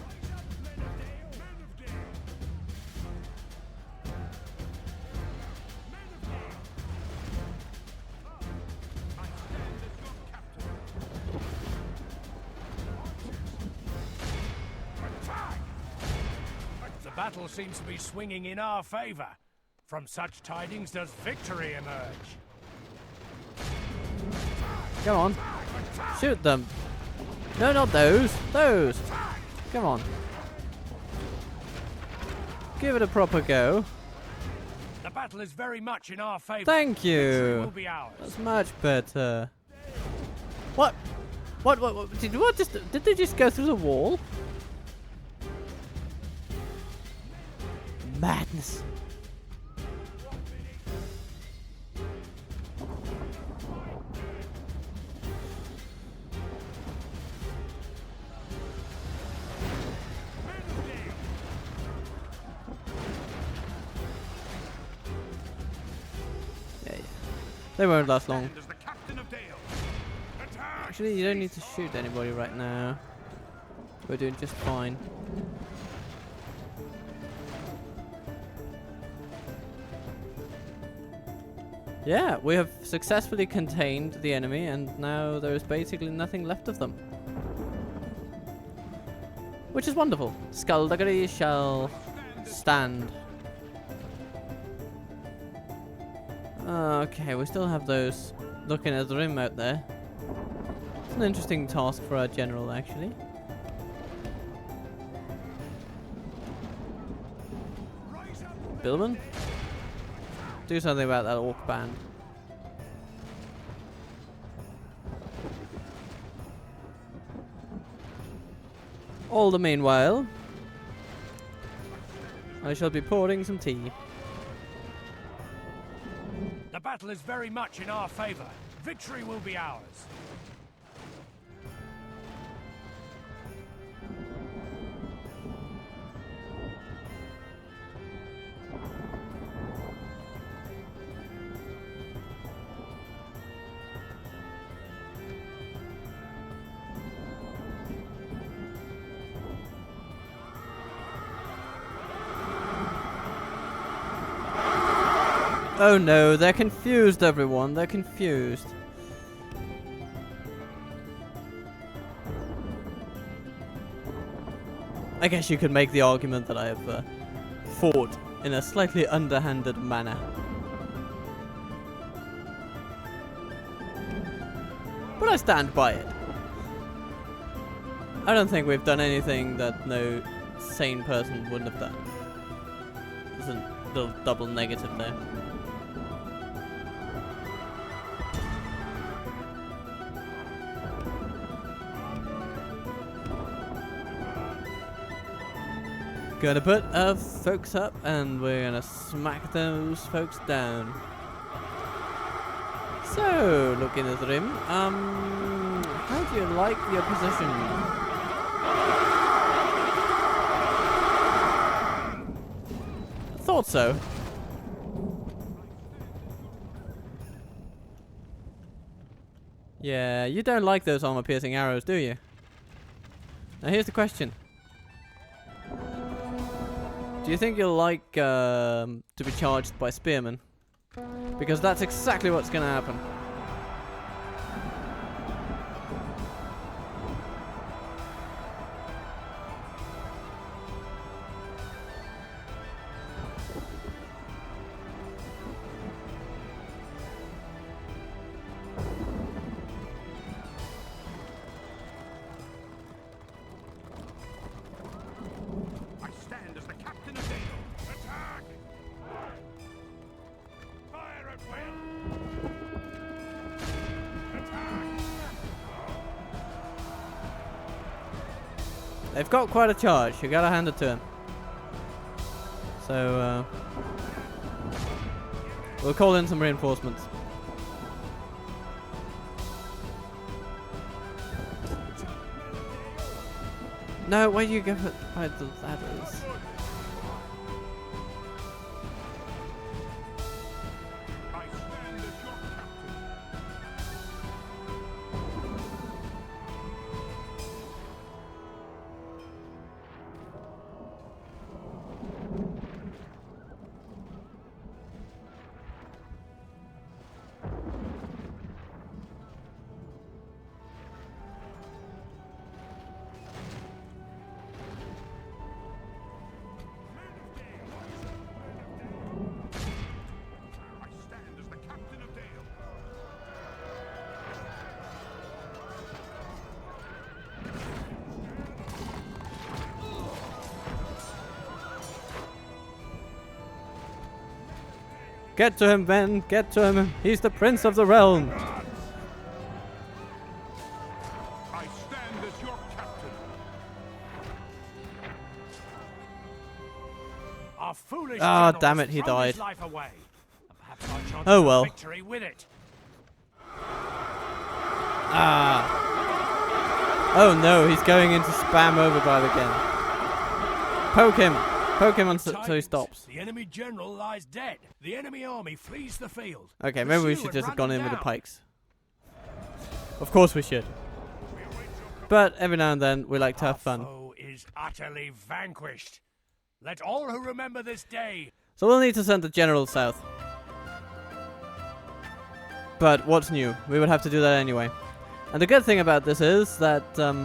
The battle seems to be swinging in our favor. From such tidings does victory emerge. Come on. Shoot them. No, not those. Those. Come on. Give it a proper go. The battle is very much in our favor. Thank Victory you. will be ours. That's much better. What? What? Did they just go through the wall? Madness. They won't last long. Stand as the captain of Dale. Attack! Actually, you don't need to shoot anybody right now. We're doing just fine. Yeah, we have successfully contained the enemy, and now there is basically nothing left of them. Which is wonderful. Skullduggery shall stand. Okay, we still have those looking at the rim out there. It's an interesting task for our general, actually. Billman? Do something about that orc band. All the meanwhile, I shall be pouring some tea. The battle is very much in our favor. Victory will be ours. Oh no, they're confused, everyone. They're confused. I guess you could make the argument that I have fought in a slightly underhanded manner. But I stand by it. I don't think we've done anything that no sane person wouldn't have done. There's a little double negative there. Gonna put our folks up and we're gonna smack those folks down. So, looking at the rim, how do you like your position? Thought so. Yeah, you don't like those armor-piercing arrows, do you? Now here's the question. Do you think you'll like to be charged by spearmen? Because that's exactly what's going to happen. They've got quite a charge, you gotta hand it to him. So, we'll call in some reinforcements. No, why do you go by the ladders? Get to him, Ben! Get to him! He's the prince of the realm! I stand as your captain. Our foolish Ah, general damn has it, he thrown died. his life away. And perhaps our chances Oh of well. victory with it. Ah! Oh no, he's going into spam overdrive again. Poke him! Poke him until he stops. The enemy general lies dead. The enemy army flees the field. Okay, maybe we should just have gone in with the pikes. Of course we should. But every now and then we like to have fun. Our foe is utterly vanquished. Let all who remember this day. So we'll need to send the general south. But what's new? We would have to do that anyway. And the good thing about this is that, I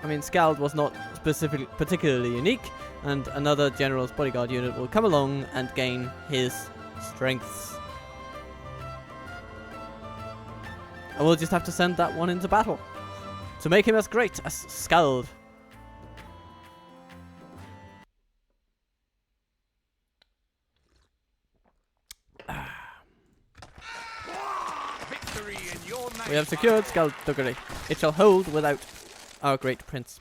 mean, Skald was not particularly unique, and another general's bodyguard unit will come along and gain his strengths. And we'll just have to send that one into battle to make him as great as Skald. Victory in your name. We have secured Dol Guldur. It shall hold without our great prince.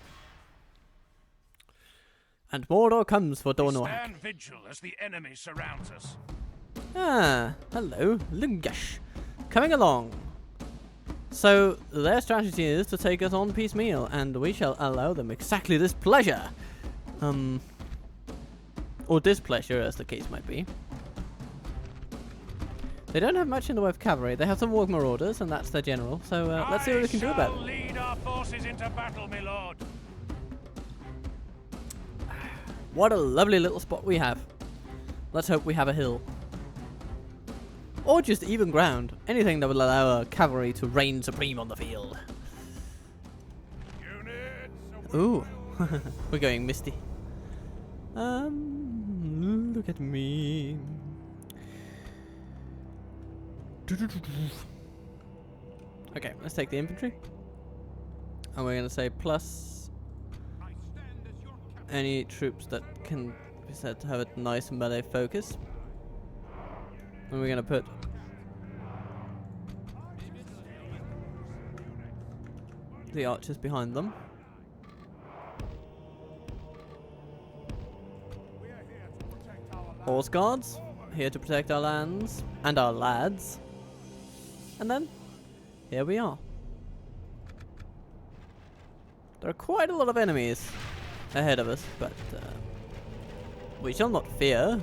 And Mordor comes for Dornoag. Stand vigil as the enemy surrounds us. Ah, hello, Lungash. Coming along. So, their strategy is to take us on piecemeal, and we shall allow them exactly this pleasure. Or displeasure, as the case might be. They don't have much in the way of cavalry. They have some warg marauders, and that's their general. So, let's see what we can do about it. Lead our forces into battle, my lord. What a lovely little spot we have. Let's hope we have a hill. Or just even ground. Anything that will allow our cavalry to reign supreme on the field. Ooh. We're going misty. Look at me. Okay, let's take the infantry. And we're going to say plus any troops that can be said to have a nice melee focus. And we're going to put the archers behind them. Horse guards, here to protect our lands and our lads. And then, here we are. There are quite a lot of enemies ahead of us, but we shall not fear.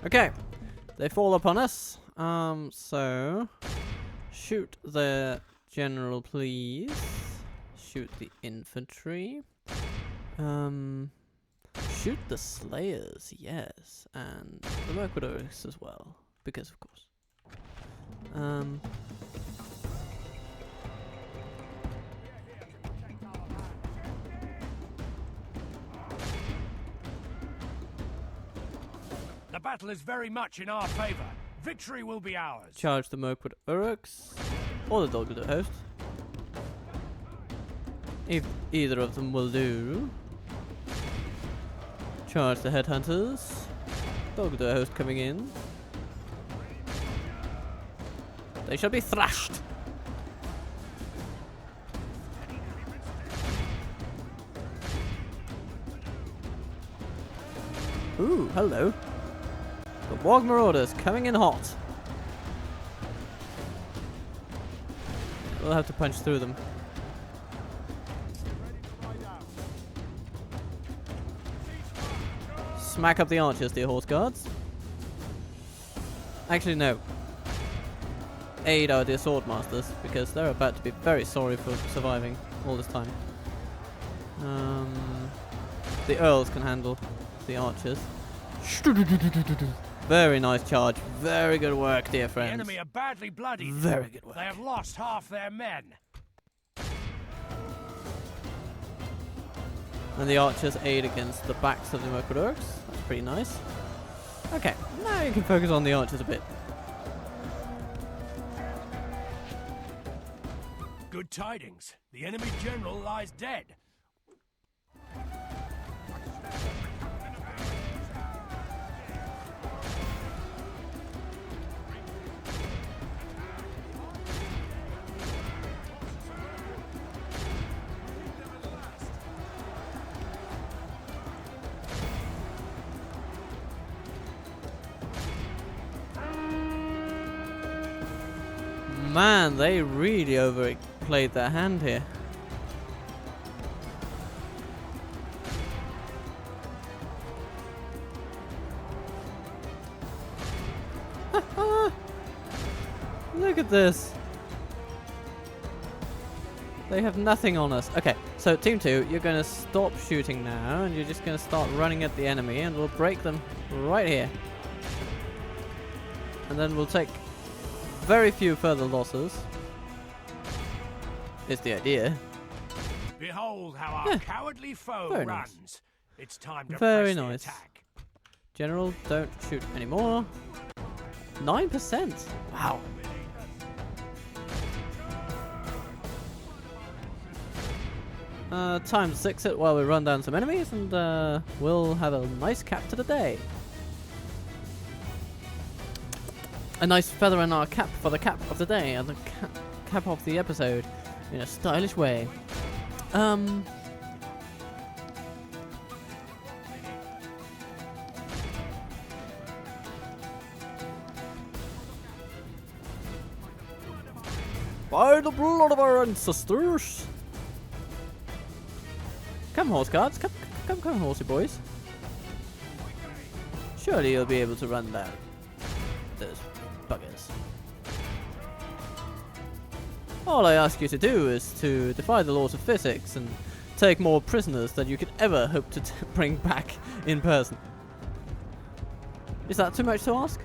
Okay, they fall upon us. So shoot the general, please. Shoot the infantry. Shoot the slayers, yes, and the Mirkwood as well, because of course. The battle is very much in our favor. Victory will be ours. Charge the Mirkwood Uruks or the Dol Guldur host. If either of them will do. Charge the headhunters. Dol Guldur host coming in. They shall be thrashed. Ooh, hello. The Warg Marauders coming in hot. We'll have to punch through them. Smack up the archers, dear horse guards. Actually, no. Aid our dear sword masters, because they're about to be very sorry for surviving all this time. The earls can handle the archers. Very nice charge. Very good work, dear friends. The enemy are badly bloodied. Very good work. They have lost half their men. And the archers aid against the backs of the Mirkwood Orcs. That's pretty nice. Okay, now you can focus on the archers a bit. Good tidings. The enemy general lies dead. Man, they really overplayed their hand here. Look at this. They have nothing on us. Okay, so Team 2, you're going to stop shooting now, and you're just going to start running at the enemy, and we'll break them right here. And then we'll take very few further losses. Is the idea. Behold how our cowardly foe Very runs. nice. It's time to Very press the nice. attack. General, don't shoot anymore. 9%. Wow. Time to 6 it while we run down some enemies, and we'll have a nice cap to the day. A nice feather in our cap for the cap of the day, and the cap of the episode, in a stylish way. By the blood of our ancestors! Come, horse guards, come, horsey boys. Surely you'll be able to run down those buggers. All I ask you to do is to defy the laws of physics and take more prisoners than you could ever hope to bring back in person. Is that too much to ask?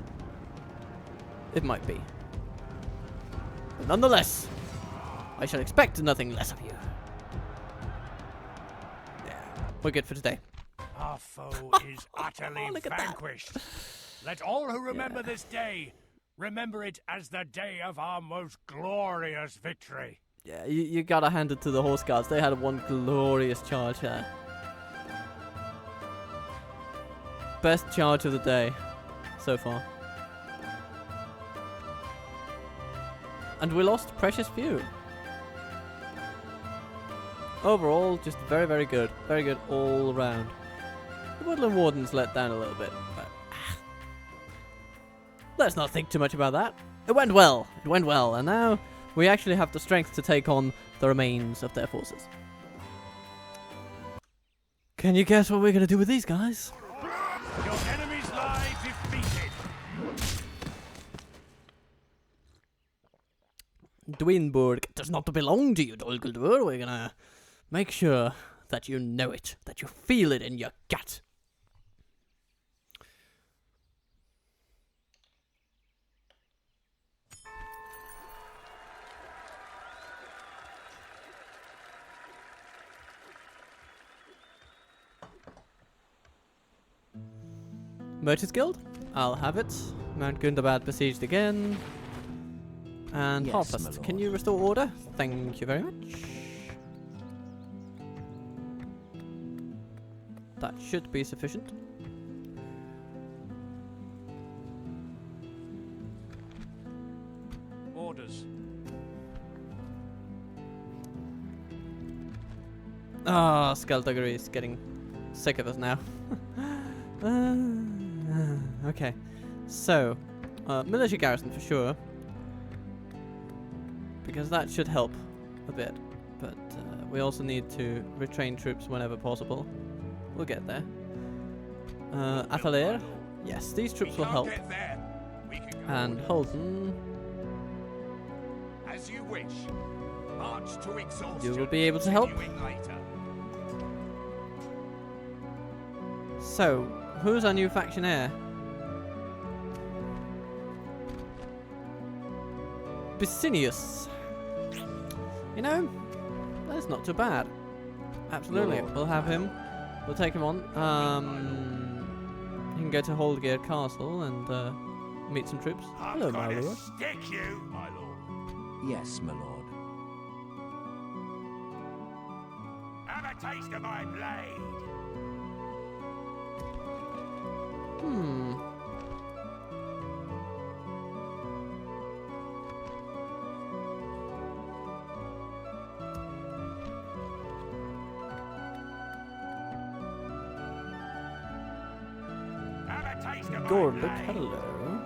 It might be. But nonetheless, I shall expect nothing less of you. Yeah, we're good for today. Our foe is utterly Look at that. vanquished. Let all who remember this day remember it as the day of our most glorious victory. Yeah, you gotta hand it to the horse guards. They had one glorious charge there. Best charge of the day so far. And we lost precious few. Overall, just very, very good. Very good all around. The Woodland Wardens let down a little bit, but let's not think too much about that. It went well. It went well, and now we actually have the strength to take on the remains of their forces. Can you guess what we're gonna do with these guys? Your enemies lie defeated. Dwinburg does not belong to you, Dol Guldur. We're gonna make sure that you know it, that you feel it in your gut. Merchants Guild, I'll have it. Mount Gundabad besieged again. And Yes, Harvest, my can you lord. restore order? Thank you very much. That should be sufficient. Orders. Ah, Skullduggery is getting sick of us now. Okay, so military garrison for sure, because that should help a bit. But we also need to retrain troops whenever possible. We'll get there. Atelier, yes, these troops will help. Get there. We can go And Holden, as you wish. March to exhaustion. you will be able to help. Continuing later. So, who's our new faction heir? Bicinius. You know, that's not too bad. Absolutely, Lord, we'll have my him. We'll take him on. He can go to Holdgear Castle and meet some troops. I'm Hello, my gonna lord. stick you, my lord. Yes, my lord. Have a taste of my blade. Hmm. Have a taste of my Gorlick, blade. hello.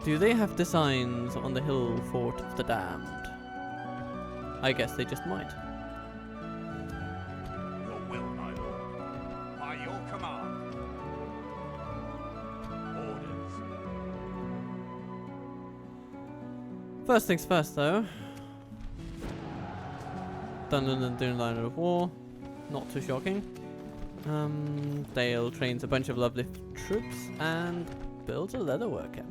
Do they have designs on the hill fort of the damned? I guess they just might. Your will, my lord. By your command. Orders. First things first, though. London and Dune line of war. Not too shocking. Dale trains a bunch of lovely troops and builds a leather worker.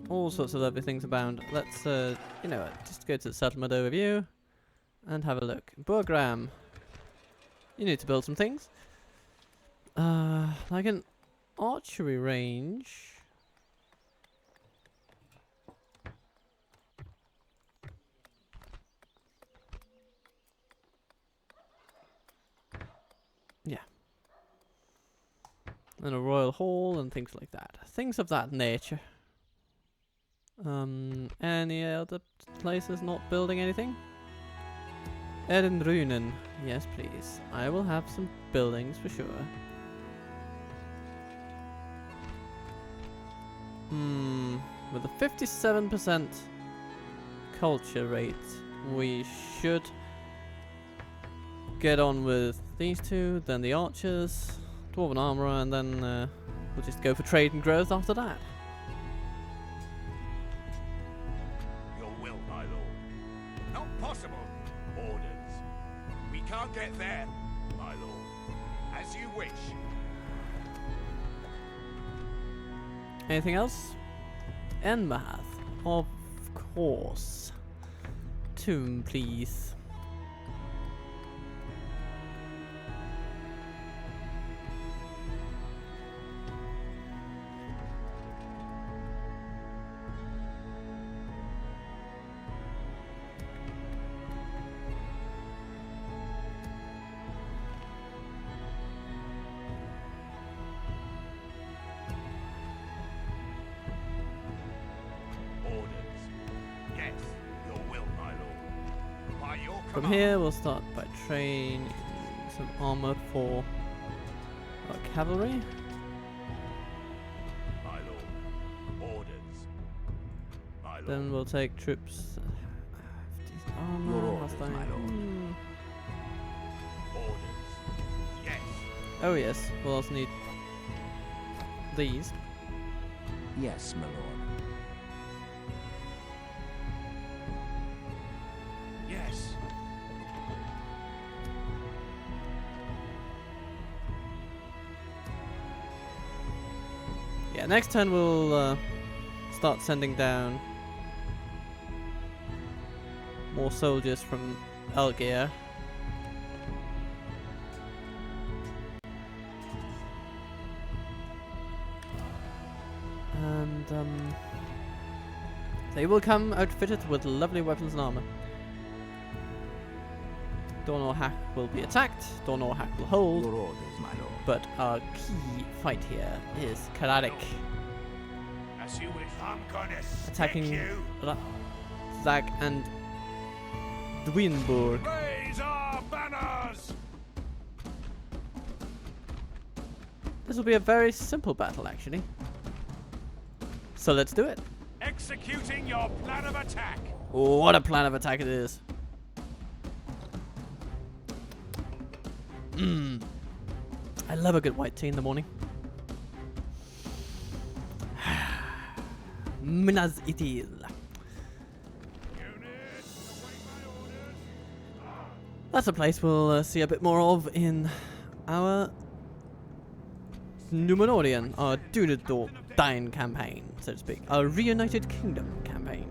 All sorts of lovely things abound. Let's, you know what, just go to the settlement overview and have a look. Burgram, you need to build some things. Like an archery range. Yeah. And a royal hall and things like that. Things of that nature. Any other places not building anything? Rhun. Yes, please. I will have some buildings for sure. With a 57% culture rate, we should get on with these two, then the archers, dwarven armorer, and then we'll just go for trade and growth after that. Your will, my lord. Not possible. Orders. We can't get there, my lord. As you wish. Anything else? Enmath, of course. Tomb, please. From here, we'll start by training some armor for our cavalry. My lord. Orders. My lord. Then we'll take troops. Armor, Your orders, hostile. my lord. Orders. Yes. Oh yes, we'll also need these. Yes, my lord. Yes. Yeah, next turn we'll start sending down more soldiers from Elgir. And they will come outfitted with lovely weapons and armor. Dornorhack will be attacked, Dornorhack will hold. Your orders, my lord. But our key fight here is Karadik As you wish. I'm gonna attacking stick you. Zag and Dwinburg. Raise our banners. This will be a very simple battle, actually. So let's do it. Executing your plan of attack. What a plan of attack it is. I love a good white tea in the morning. Minas Itil. That's a place we'll see a bit more of in our Numenorian, our Dunedain campaign, so to speak. Our Reunited Kingdom campaign.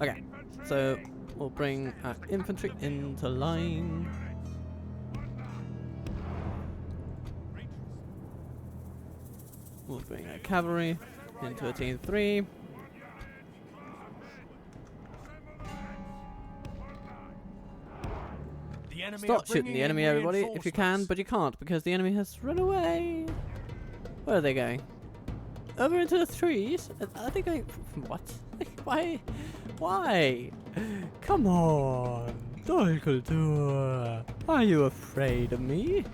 Okay, so we'll bring our infantry into line. We'll bring our cavalry into a team 3. Start shooting the enemy, everybody, if you can, but you can't because the enemy has run away. Where are they going? Over into the trees? Are they going? What? Why? Why? Come on. Dol Guldur, are you afraid of me?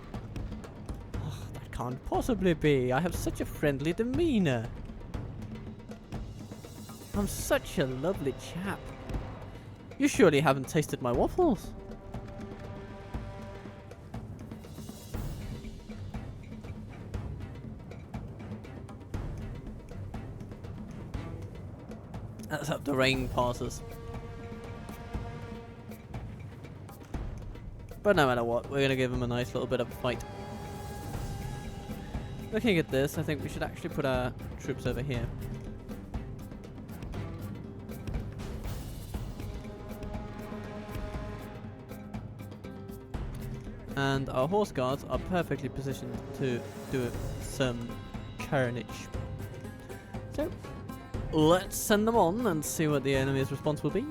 Oh, that can't possibly be. I have such a friendly demeanor. I'm such a lovely chap. You surely haven't tasted my waffles. Let's hope the rain passes. But no matter what, we're going to give them a nice little bit of a fight. Looking at this, I think we should actually put our troops over here. And our horse guards are perfectly positioned to do some carnage. So, let's send them on and see what the enemy's response will be.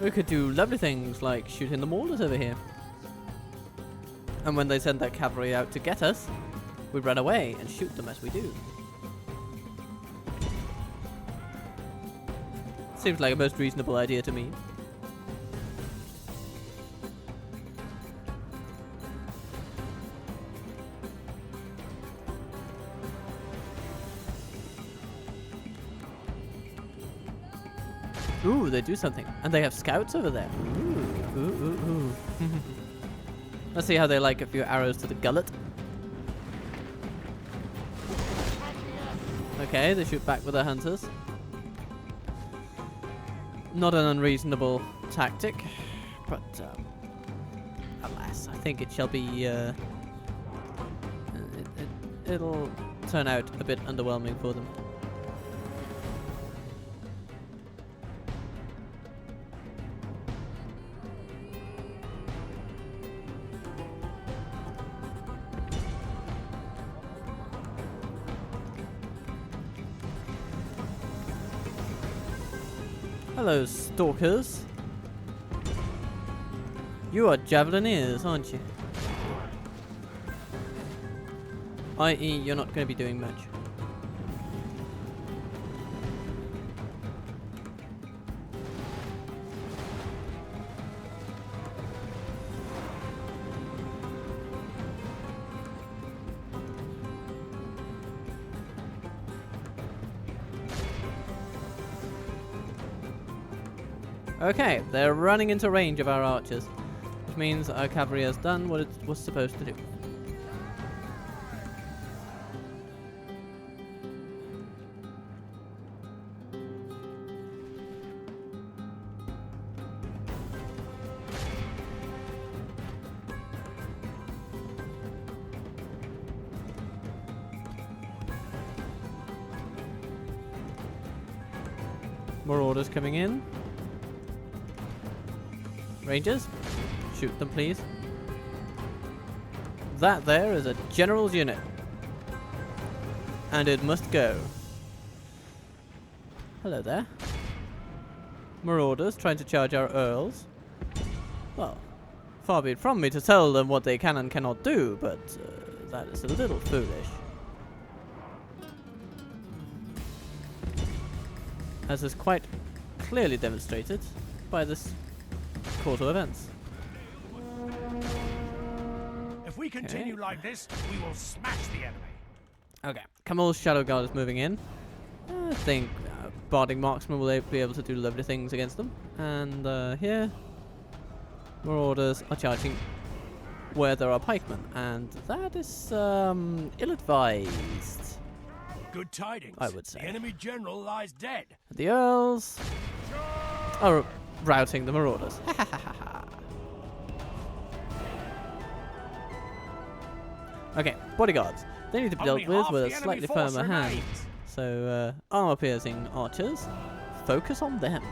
We could do lovely things like shooting the maulers over here. And when they send their cavalry out to get us, we run away and shoot them as we do. Seems like a most reasonable idea to me. Ooh, they do something. And they have scouts over there. Ooh, ooh, ooh, ooh. Let's see how they like a few arrows to the gullet. Okay, they shoot back with their hunters. Not an unreasonable tactic, but alas, I think it shall be. It'll turn out a bit underwhelming for them. Hello, stalkers. You are javelineers, aren't you? I.e., you're not going to be doing much. Okay, they're running into range of our archers, which means our cavalry has done what it was supposed to do. More orders coming in. Rangers, shoot them please. That there is a general's unit. And it must go. Hello there. Marauders trying to charge our earls. Well, far be it from me to tell them what they can and cannot do, but that is a little foolish. As is quite clearly demonstrated by this course of events. If we continue like this, we will smash the enemy. Okay, Camel's Shadow Guard is moving in. I think Barding Marksman will be able to do lovely things against them. And here, Marauders are charging where there are pikemen, and that is ill-advised. Good tidings. I would say. The enemy general lies dead. The Earls are routing the Marauders. Okay, bodyguards. They need to be dealt with a slightly firmer hand. So, armor-piercing archers. Focus on them.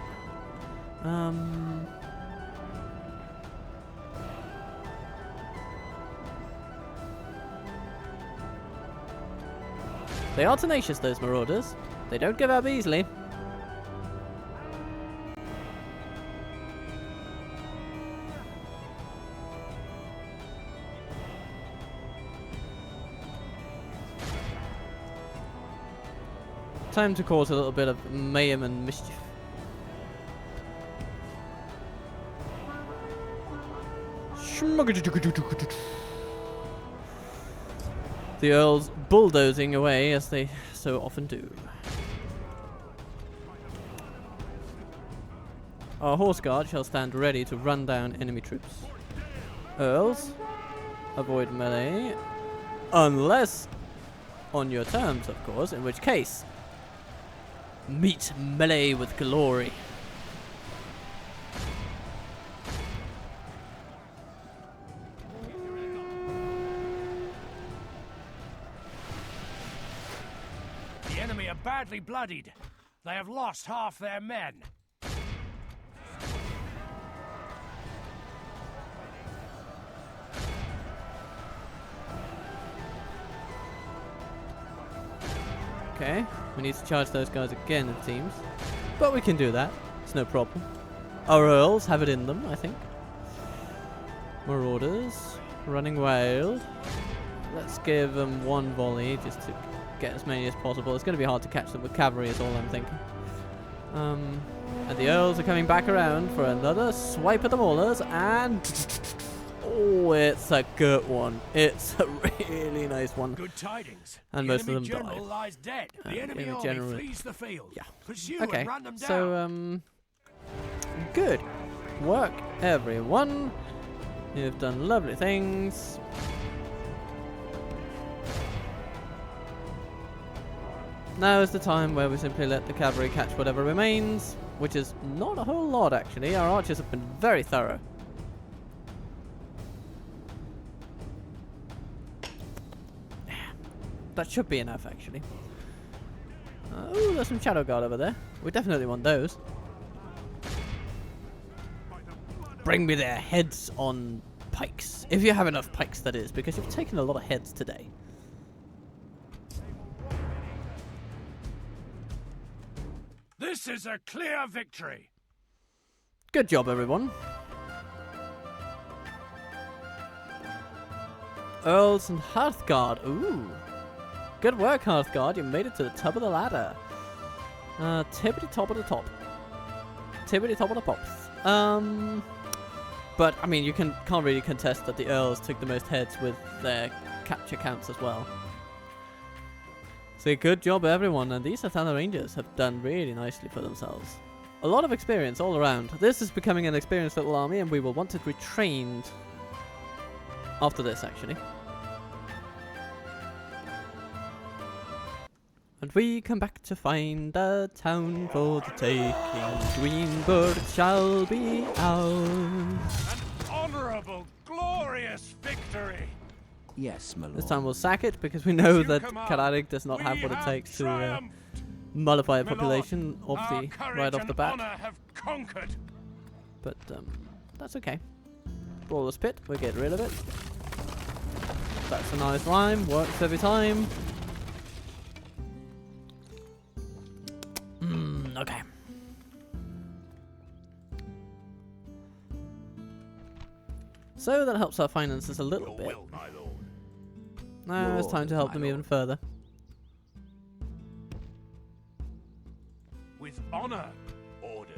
They are tenacious, those Marauders. They don't give up easily. Time to cause a little bit of mayhem and mischief. The Earls bulldozing away as they so often do. Our horse guard shall stand ready to run down enemy troops. Earls, avoid melee, unless on your terms, of course, in which case, meet melee with glory. The enemy are badly bloodied. They have lost half their men. Okay, we need to charge those guys again, it seems. But we can do that. It's no problem. Our Earls have it in them, I think. Marauders. Running wild. Let's give them one volley just to get as many as possible. It's going to be hard to catch them with cavalry is all I'm thinking. And the Earls are coming back around for another swipe at the maulers, and oh, it's a good one. It's a really nice one. Good tidings. And the most of enemy them general died. lies dead. The enemy army general flees the field. Yeah. Pursue Okay, and run them down. so good work, everyone. You've done lovely things. Now is the time where we simply let the cavalry catch whatever remains, which is not a whole lot actually. Our archers have been very thorough. That should be enough actually. Oh, there's some shadow guard over there. We definitely want those. Bring me their heads on pikes. If you have enough pikes, that is, because you've taken a lot of heads today. This is a clear victory. Good job, everyone. Earls and Hearthguard. Ooh. Good work, Hearthguard. You made it to the top of the ladder. Tippity top of the top. Tippity top of the pops. But, I mean, you can't really contest that the Earls took the most heads with their capture counts as well. So good job, everyone. And these Athana Rangers have done really nicely for themselves. A lot of experience all around. This is becoming an experienced little army, and we will want it retrained after this, actually. And we come back to find a town for the taking. Greenburg shall be ours. An honorable, glorious victory. Yes, my lord. This time we'll sack it because we know You that command. Kalarik does not have We what it have takes to triumphed. nullify a My lord, population our right courage off the and bat. honor have conquered. But that's okay. Brawler's Pit, we'll get rid of it. That's a nice rhyme, works every time. Okay. So that helps our finances a little Your bit. will, my lord. Now it's time to help my them lord. even further. With honor. Orders.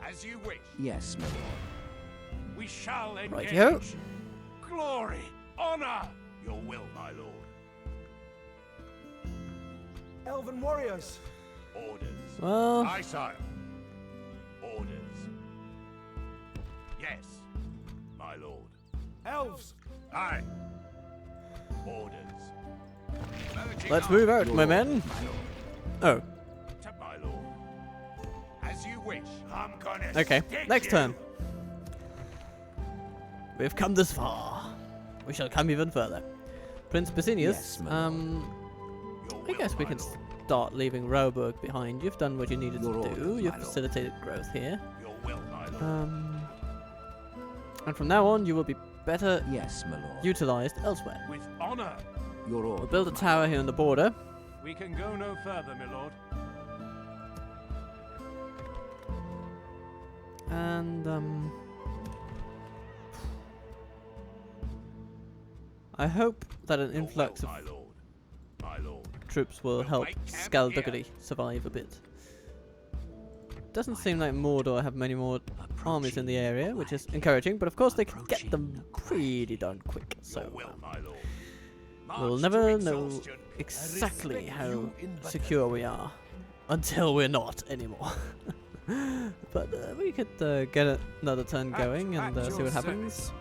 As you wish. Yes, my lord. We shall engage. Rightio. Glory, honor. Your will, my lord. Elven warriors. Orders. Well, Aye, sire. Orders. Yes, my lord. Elves. Aye. Orders. let's move out, my men. Oh, To my lord. As you wish. I'm gonna okay. stick Next you. turn. We've come this far. We shall come even further. Prince Basinius, Yes, my lord. Your I will, guess we my can lord. start leaving Roeburg behind. You've done what you needed Your to orders, do. my You've lord. facilitated growth here. Your will, my lord. And from now on, you will be better Yes, my lord. utilized elsewhere. With honor. Your order. We'll build a tower here on the border. We can go no further, my lord. And, I hope that an influx Your will, of my lord. My lord. troops will help Skalduggery survive a bit. Doesn't seem like Mordor have many more armies in the area, which is encouraging, but of course they can get them pretty darn quick, so we'll never know exactly how secure we are until we're not anymore. But we could get another turn going and see what happens.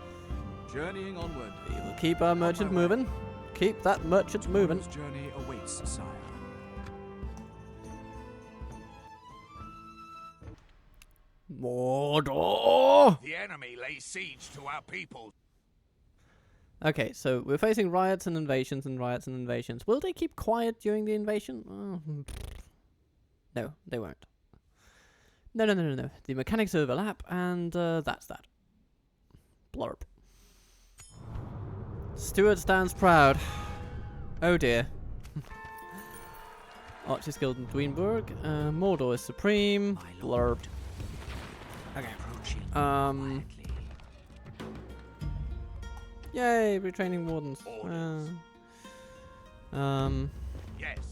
Journeying onward. We will keep our merchant moving. Keep that merchant moving. Tomorrow's journey awaits, sire. Mordor! The enemy lays siege to our people. Okay, so we're facing riots and invasions and riots and invasions. Will they keep quiet during the invasion? No, they won't. No. The mechanics overlap, and that's that. Blurb. Stuart stands proud. Oh dear. Archers Guild in Dweenburg. Mordor is supreme. Blurb. Okay. Yay, retraining wardens. Yes.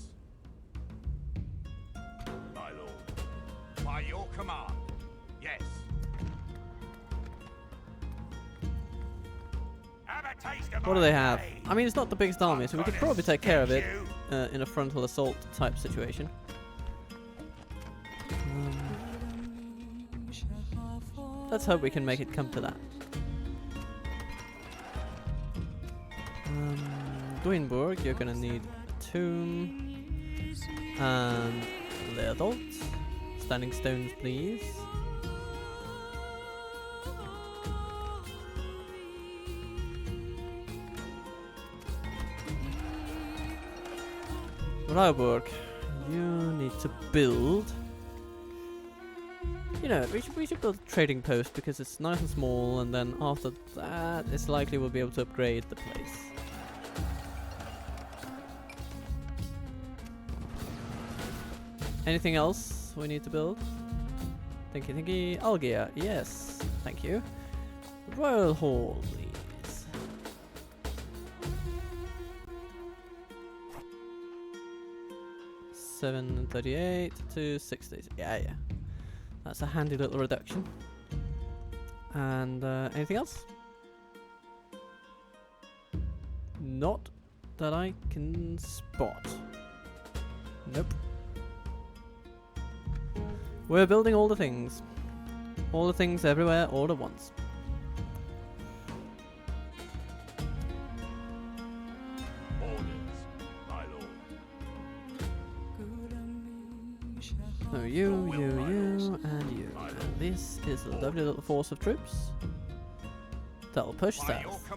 My lord. By your command. Yes. What do they have? I mean, it's not the biggest army, so we could probably take care of it in a frontal assault type situation. Let's hope we can make it come to that. Dweenburg, you're gonna need a tomb and Leodolt. Standing stones, please. Rauburg, you need to build. You know, we should build a trading post because it's nice and small, and then after that, it's likely we'll be able to upgrade the place. Anything else we need to build? Thinky. Algia, yes, thank you. Royal Hall, please. $738 to $60. Yeah. That's a handy little reduction. And anything else? Not that I can spot. Nope. We're building all the things. All the things everywhere all at once. So you, and you. And this is a lovely little force of troops that'll push south.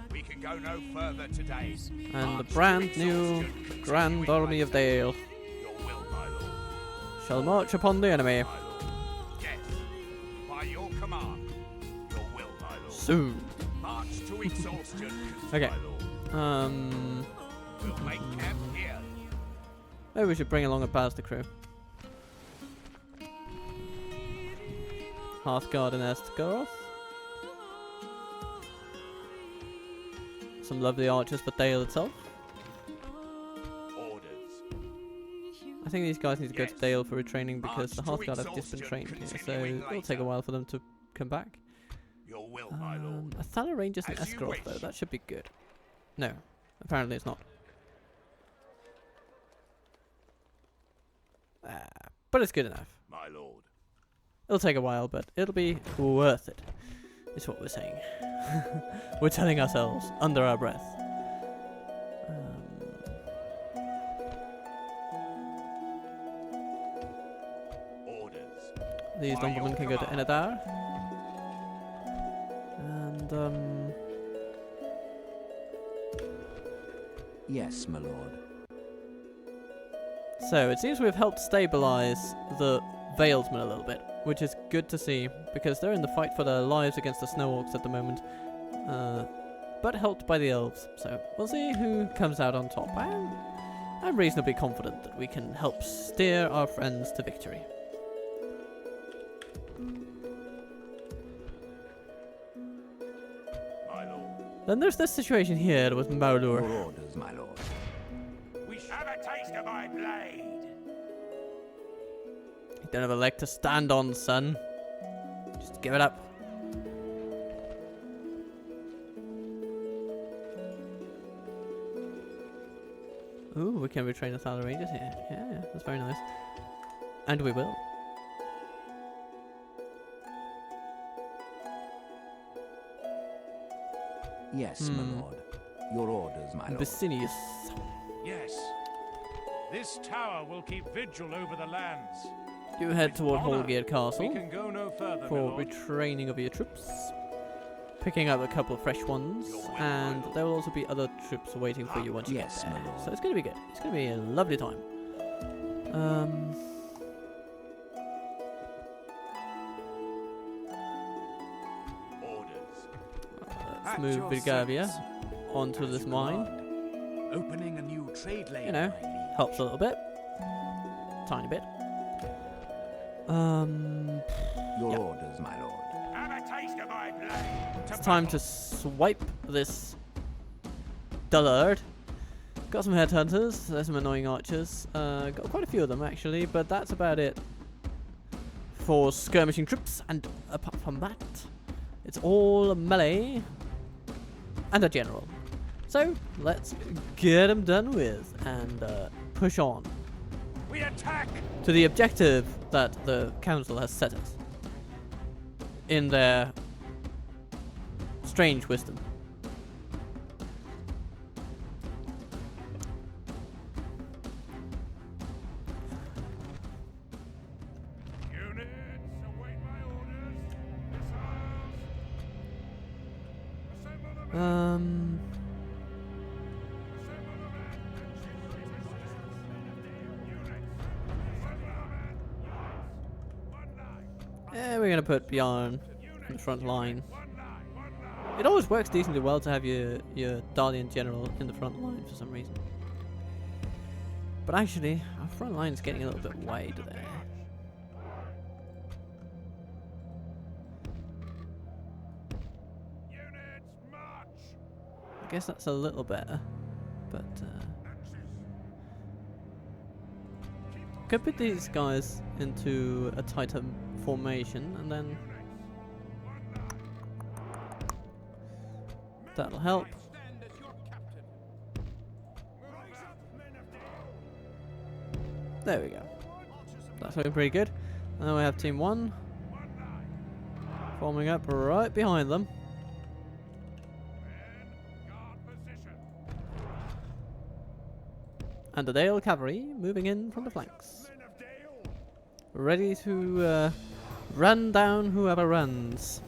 We can go no further today. And the brand new Grand Army of Dale shall march upon the enemy. Yes. By your command. Your will, my lord. Soon. March to exhaustion. Okay. We'll make camp here. Maybe we should bring along a bastard crew. Hearthguard and Estgaroth. Some lovely archers for Dale itself. I think these guys need to go to Dale for retraining because the Hearthguard have just been trained here, so it'll take a while for them to come back. Your will, my lord. A Thala Rangers and Escroth though, that should be good. No, apparently it's not. But it's good enough. My lord. It'll take a while, but it'll be worth it, is what we're saying. We're telling ourselves under our breath. These noblemen can go to Enadar. And, Yes, my lord. So, it seems we've helped stabilize the Valesmen a little bit, which is good to see, because they're in the fight for their lives against the Snow Orcs at the moment. But helped by the Elves, so we'll see who comes out on top. I'm reasonably confident that we can help steer our friends to victory. My lord. Then there's this situation here with Maulur. Your orders, my lord. We Have a taste of my blade. You don't have a leg to stand on, son. Just give it up. Ooh, we can retrain 1,000 rangers here. Yeah, that's very nice. And we will. Yes, my lord. Your orders, my lord. Basinius. Yes. This tower will keep vigil over the lands. You head With toward honor, Holgear Castle We can go no further, my for lord. retraining of your troops. Picking up a couple of fresh ones, and there will also be other troops waiting for you once you Yes, get my there. lord. So it's going to be good. It's going to be a lovely time. Let's At move your Vigavia service. onto As this you mine. command. Opening a new trade lane. You know, my liege. helps a little bit. Tiny bit. Your yeah. orders, my lord. Have a taste of my blade. It's time to swipe this dullard. Got some headhunters, there's some annoying archers. Got quite a few of them actually, but that's about it for skirmishing troops. And apart from that, it's all melee and a general. So let's get them done with and push on We attack. to the objective that the council has set us in their strange wisdom. Units, await my orders. Missiles. Assemble the men. Assemble the men. Yeah, we're gonna put Biarn in the front line. It always works decently well to have your Dardian general in the front line for some reason. But actually, our front line is getting a little bit wide there. I guess that's a little better, but could put these guys into a tighter formation, and then that'll help. There we go. That's looking pretty good. And then we have Team 1 forming up right behind them. And the Dale cavalry moving in from the flanks. Ready to run down whoever runs.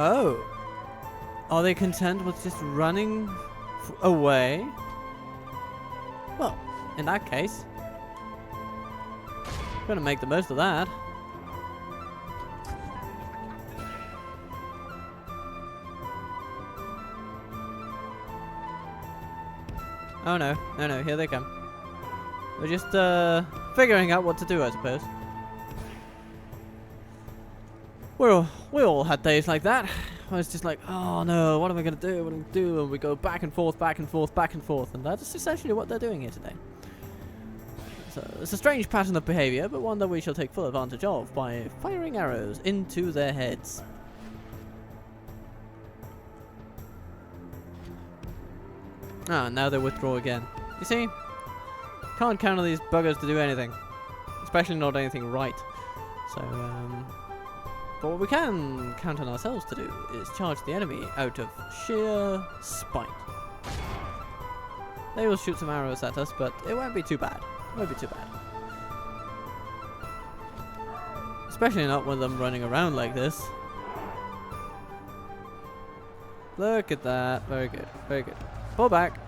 Oh. Are they content with just running away? Well, in that case, gonna make the most of that. Oh no, no, here they come. We're just figuring out what to do, I suppose. We all had days like that. I was just like, oh no, what am I going to do? What am I going to do? And we go back and forth, back and forth, back and forth. And that's essentially what they're doing here today. So it's a strange pattern of behavior, but one that we shall take full advantage of by firing arrows into their heads. Ah, now they withdraw again. You see? Can't count on these buggers to do anything. Especially not anything right. So, but what we can count on ourselves to do is charge the enemy out of sheer spite. They will shoot some arrows at us, but it won't be too bad. It won't be too bad. Especially not with them running around like this. Look at that. Very good. Very good. Pull back.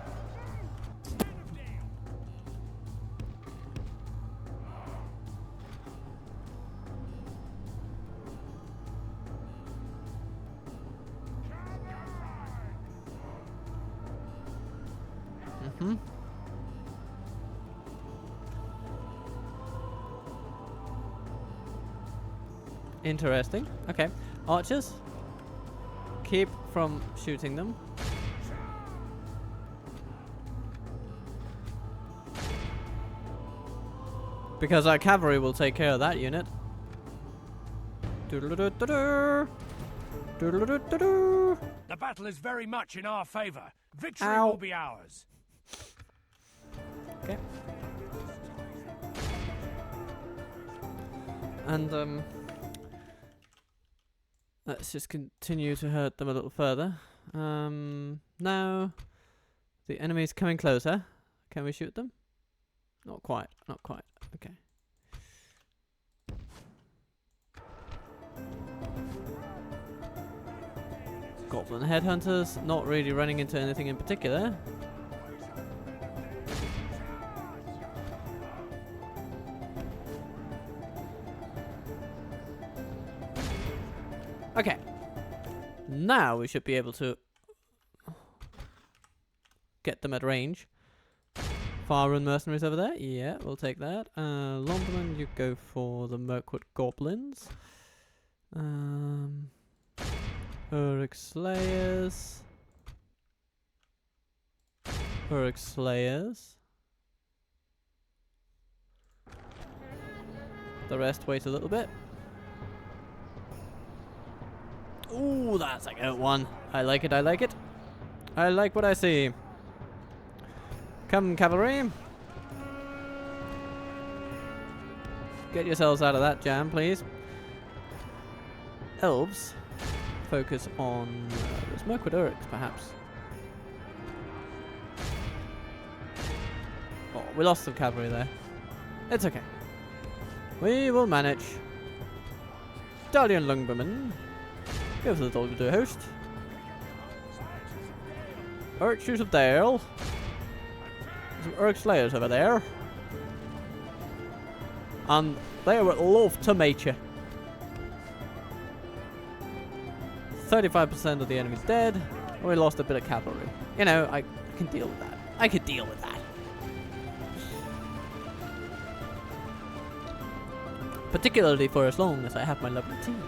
Interesting. Okay. Archers. Keep from shooting them. Because our cavalry will take care of that unit. Doodle-doo-doo-doo-doo. Doodle-doo-doo-doo. The battle is very much in our favor. Victory Ow. will be ours. Okay. And let's just continue to hurt them a little further. Now the enemy's coming closer. Can we shoot them? Not quite. Not quite. Okay. Goblin headhunters, not really running into anything in particular. Okay. Now we should be able to get them at range. Rhun mercenaries over there. Yeah, we'll take that. Lumberman, you go for the Mirkwood goblins. Uruk slayers. Uruk slayers. The rest wait a little bit. Ooh, that's a good one. I like it, I like it. I like what I see. Come, cavalry. Get yourselves out of that jam, please. Elves. Focus on those Mirkwood Uruks, perhaps. Oh, we lost some cavalry there. It's okay. We will manage. Dalian Lumberman. Go for the Dol Guldur host. Uruk shoot of Dale. Some Uruk slayers over there. And they would love to meet you. 35% of the enemy's dead. We lost a bit of cavalry. You know, I can deal with that. I could deal with that. Particularly for as long as I have my lovely team.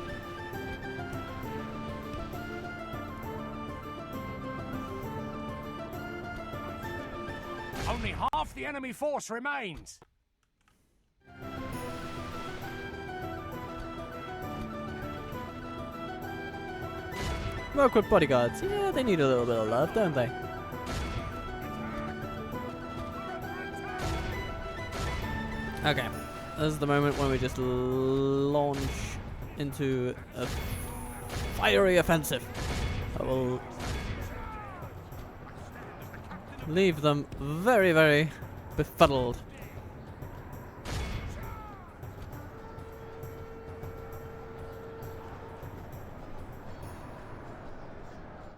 Only half the enemy force remains. Mirkwood bodyguards. Yeah, they need a little bit of love, don't they? Okay. This is the moment when we just launch into a fiery offensive. That will leave them very, very befuddled.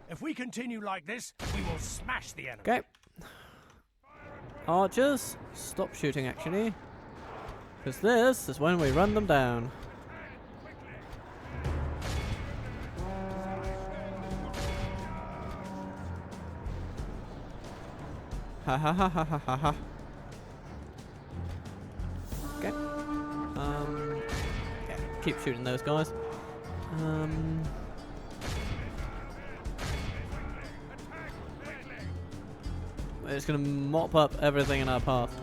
If we continue like this, we will smash the enemy. Okay. Archers, stop shooting actually. Because this is when we run them down. Ha ha ha ha ha ha ha. Okay. Okay. Keep shooting those guys. We're just gonna mop up everything in our path.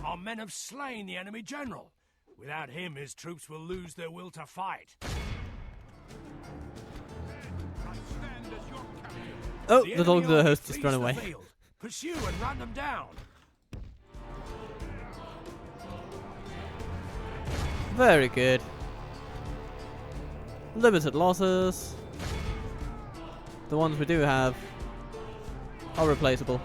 Our men have slain the enemy general. Without him, his troops will lose their will to fight. Oh, the Dol Guldur host just run away. Pursue and run them down. Very good. Limited losses. The ones we do have are replaceable.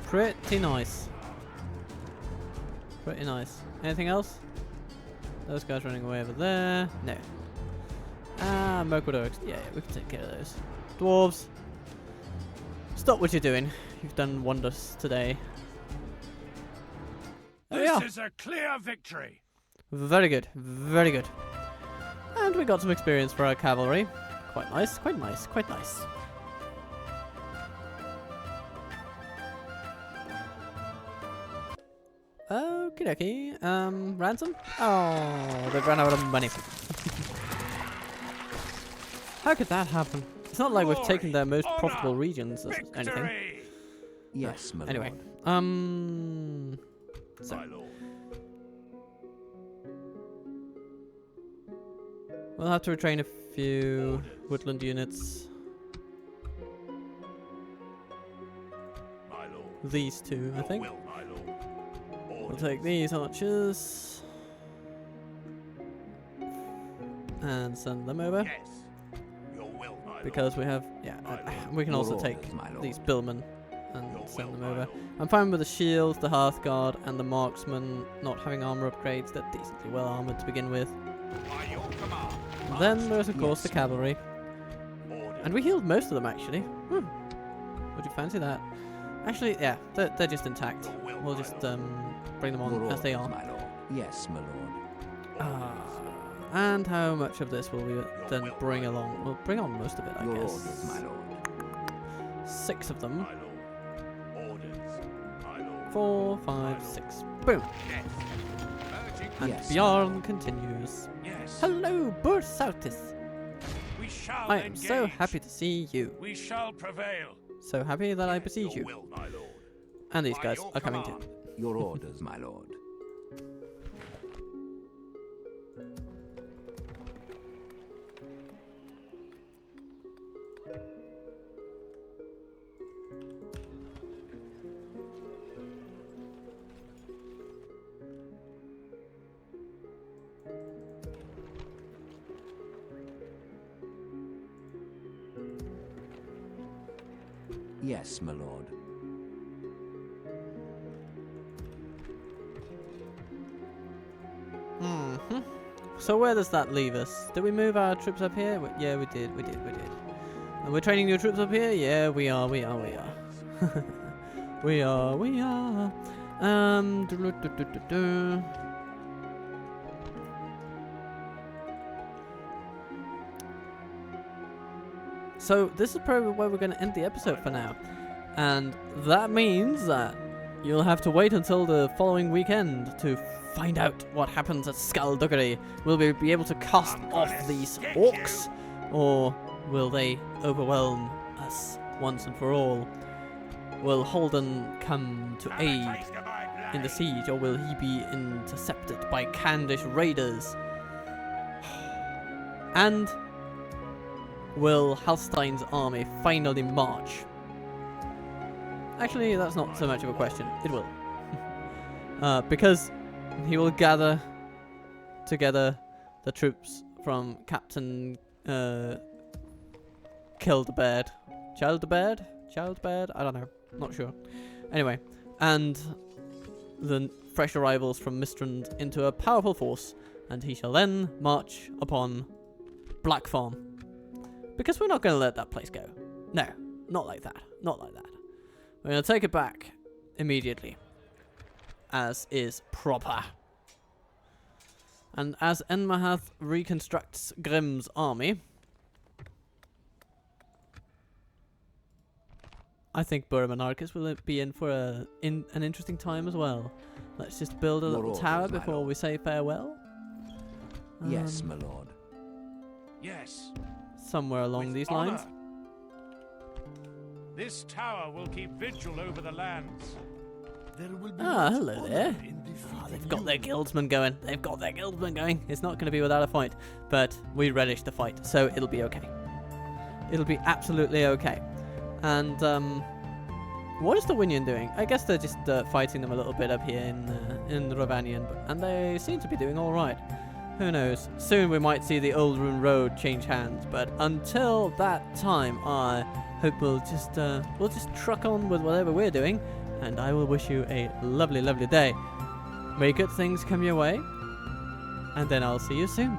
Pretty nice. Pretty nice. Anything else? Those guys running away over there. No. Ah, Mirkwood Orcs. Yeah, we can take care of those. Dwarves, stop what you're doing. You've done wonders today. There we are. This is a clear victory. Very good, very good. And we got some experience for our cavalry. Quite nice, quite nice, quite nice. Okie dokie. Ransom? Oh, they've run out of money. How could that happen? It's not like we've taken their most profitable regions or anything. Victory! Yes, my Anyway, lord. so My lord. we'll have to retrain a few woodland units. My lord. These two, I Your think. will, my lord. We'll Orders. take these archers and send them over Yes. Your will, my because we have, we can Your also take orders, my lord. these billmen and Your send will, them my over. lord. I'm fine with the shields, the Hearthguard, and the marksmen not having armor upgrades. They're decently well armored to begin with. By your command. And then there's of course Yes. the cavalry, Orders. and we healed most of them actually. Would you fancy that? Actually, yeah, they're just intact. Your will, We'll my just lord. bring them Your on as they orders, are. my lord. Yes, my lord. And how much of this will we then will, bring my along? We'll bring on most of it, I Your guess. orders, my lord. 6 of them. My lord. Orders. My lord. 4, 5, 6. Boom. Yes. Urging. And Yes. Biarn continues. Yes. Hello, Bursautis. We shall I am engage. so happy to see you. We shall prevail. So happy that I besiege Your you. will, my lord. And these By guys your are coming too. command. Your orders, my lord. Yes, my lord. So where does that leave us? Did we move our troops up here? Yeah, we did. And we're training new troops up here? Yeah, we are. we are. Do-do-do-do-do. So this is probably where we're going to end the episode for now. And that means that you'll have to wait until the following weekend to find out what happens at Skullduggery. Will we be able to cast off these orcs? Or will they overwhelm us once and for all? Will Holden come to aid in the siege, or will he be intercepted by Candish raiders? And will Halstein's army finally march? Actually, that's not so much of a question. It will. Because he will gather together the troops from Captain Childebert. Childebert? I don't know. Not sure. Anyway, and the fresh arrivals from Mistrand into a powerful force, and he shall then march upon Blackfarm. Because we're not going to let that place go. No, not like that. Not like that. We're going to take it back immediately, as is proper. And as Enmahath reconstructs Grimm's army, I think Burmanarchus will be in for an interesting time as well. Let's just build a Your little orders, tower my before lord. we say farewell. Yes, my lord. Yes. Somewhere along with these honor. lines. This tower will keep vigil over the lands. There will be Ah, much hello honor there. in defeating They've got you. their guildsmen going. They've got their guildsmen going. It's not going to be without a fight, but we relish the fight, so it'll be okay. It'll be absolutely okay. And what is the Winion doing? I guess they're just fighting them a little bit up here in the Ravanian, and they seem to be doing all right. Who knows? Soon we might see the Old Rune Road change hands, but until that time, I hope we'll just truck on with whatever we're doing, and I will wish you a lovely, lovely day. May good things come your way, and then I'll see you soon.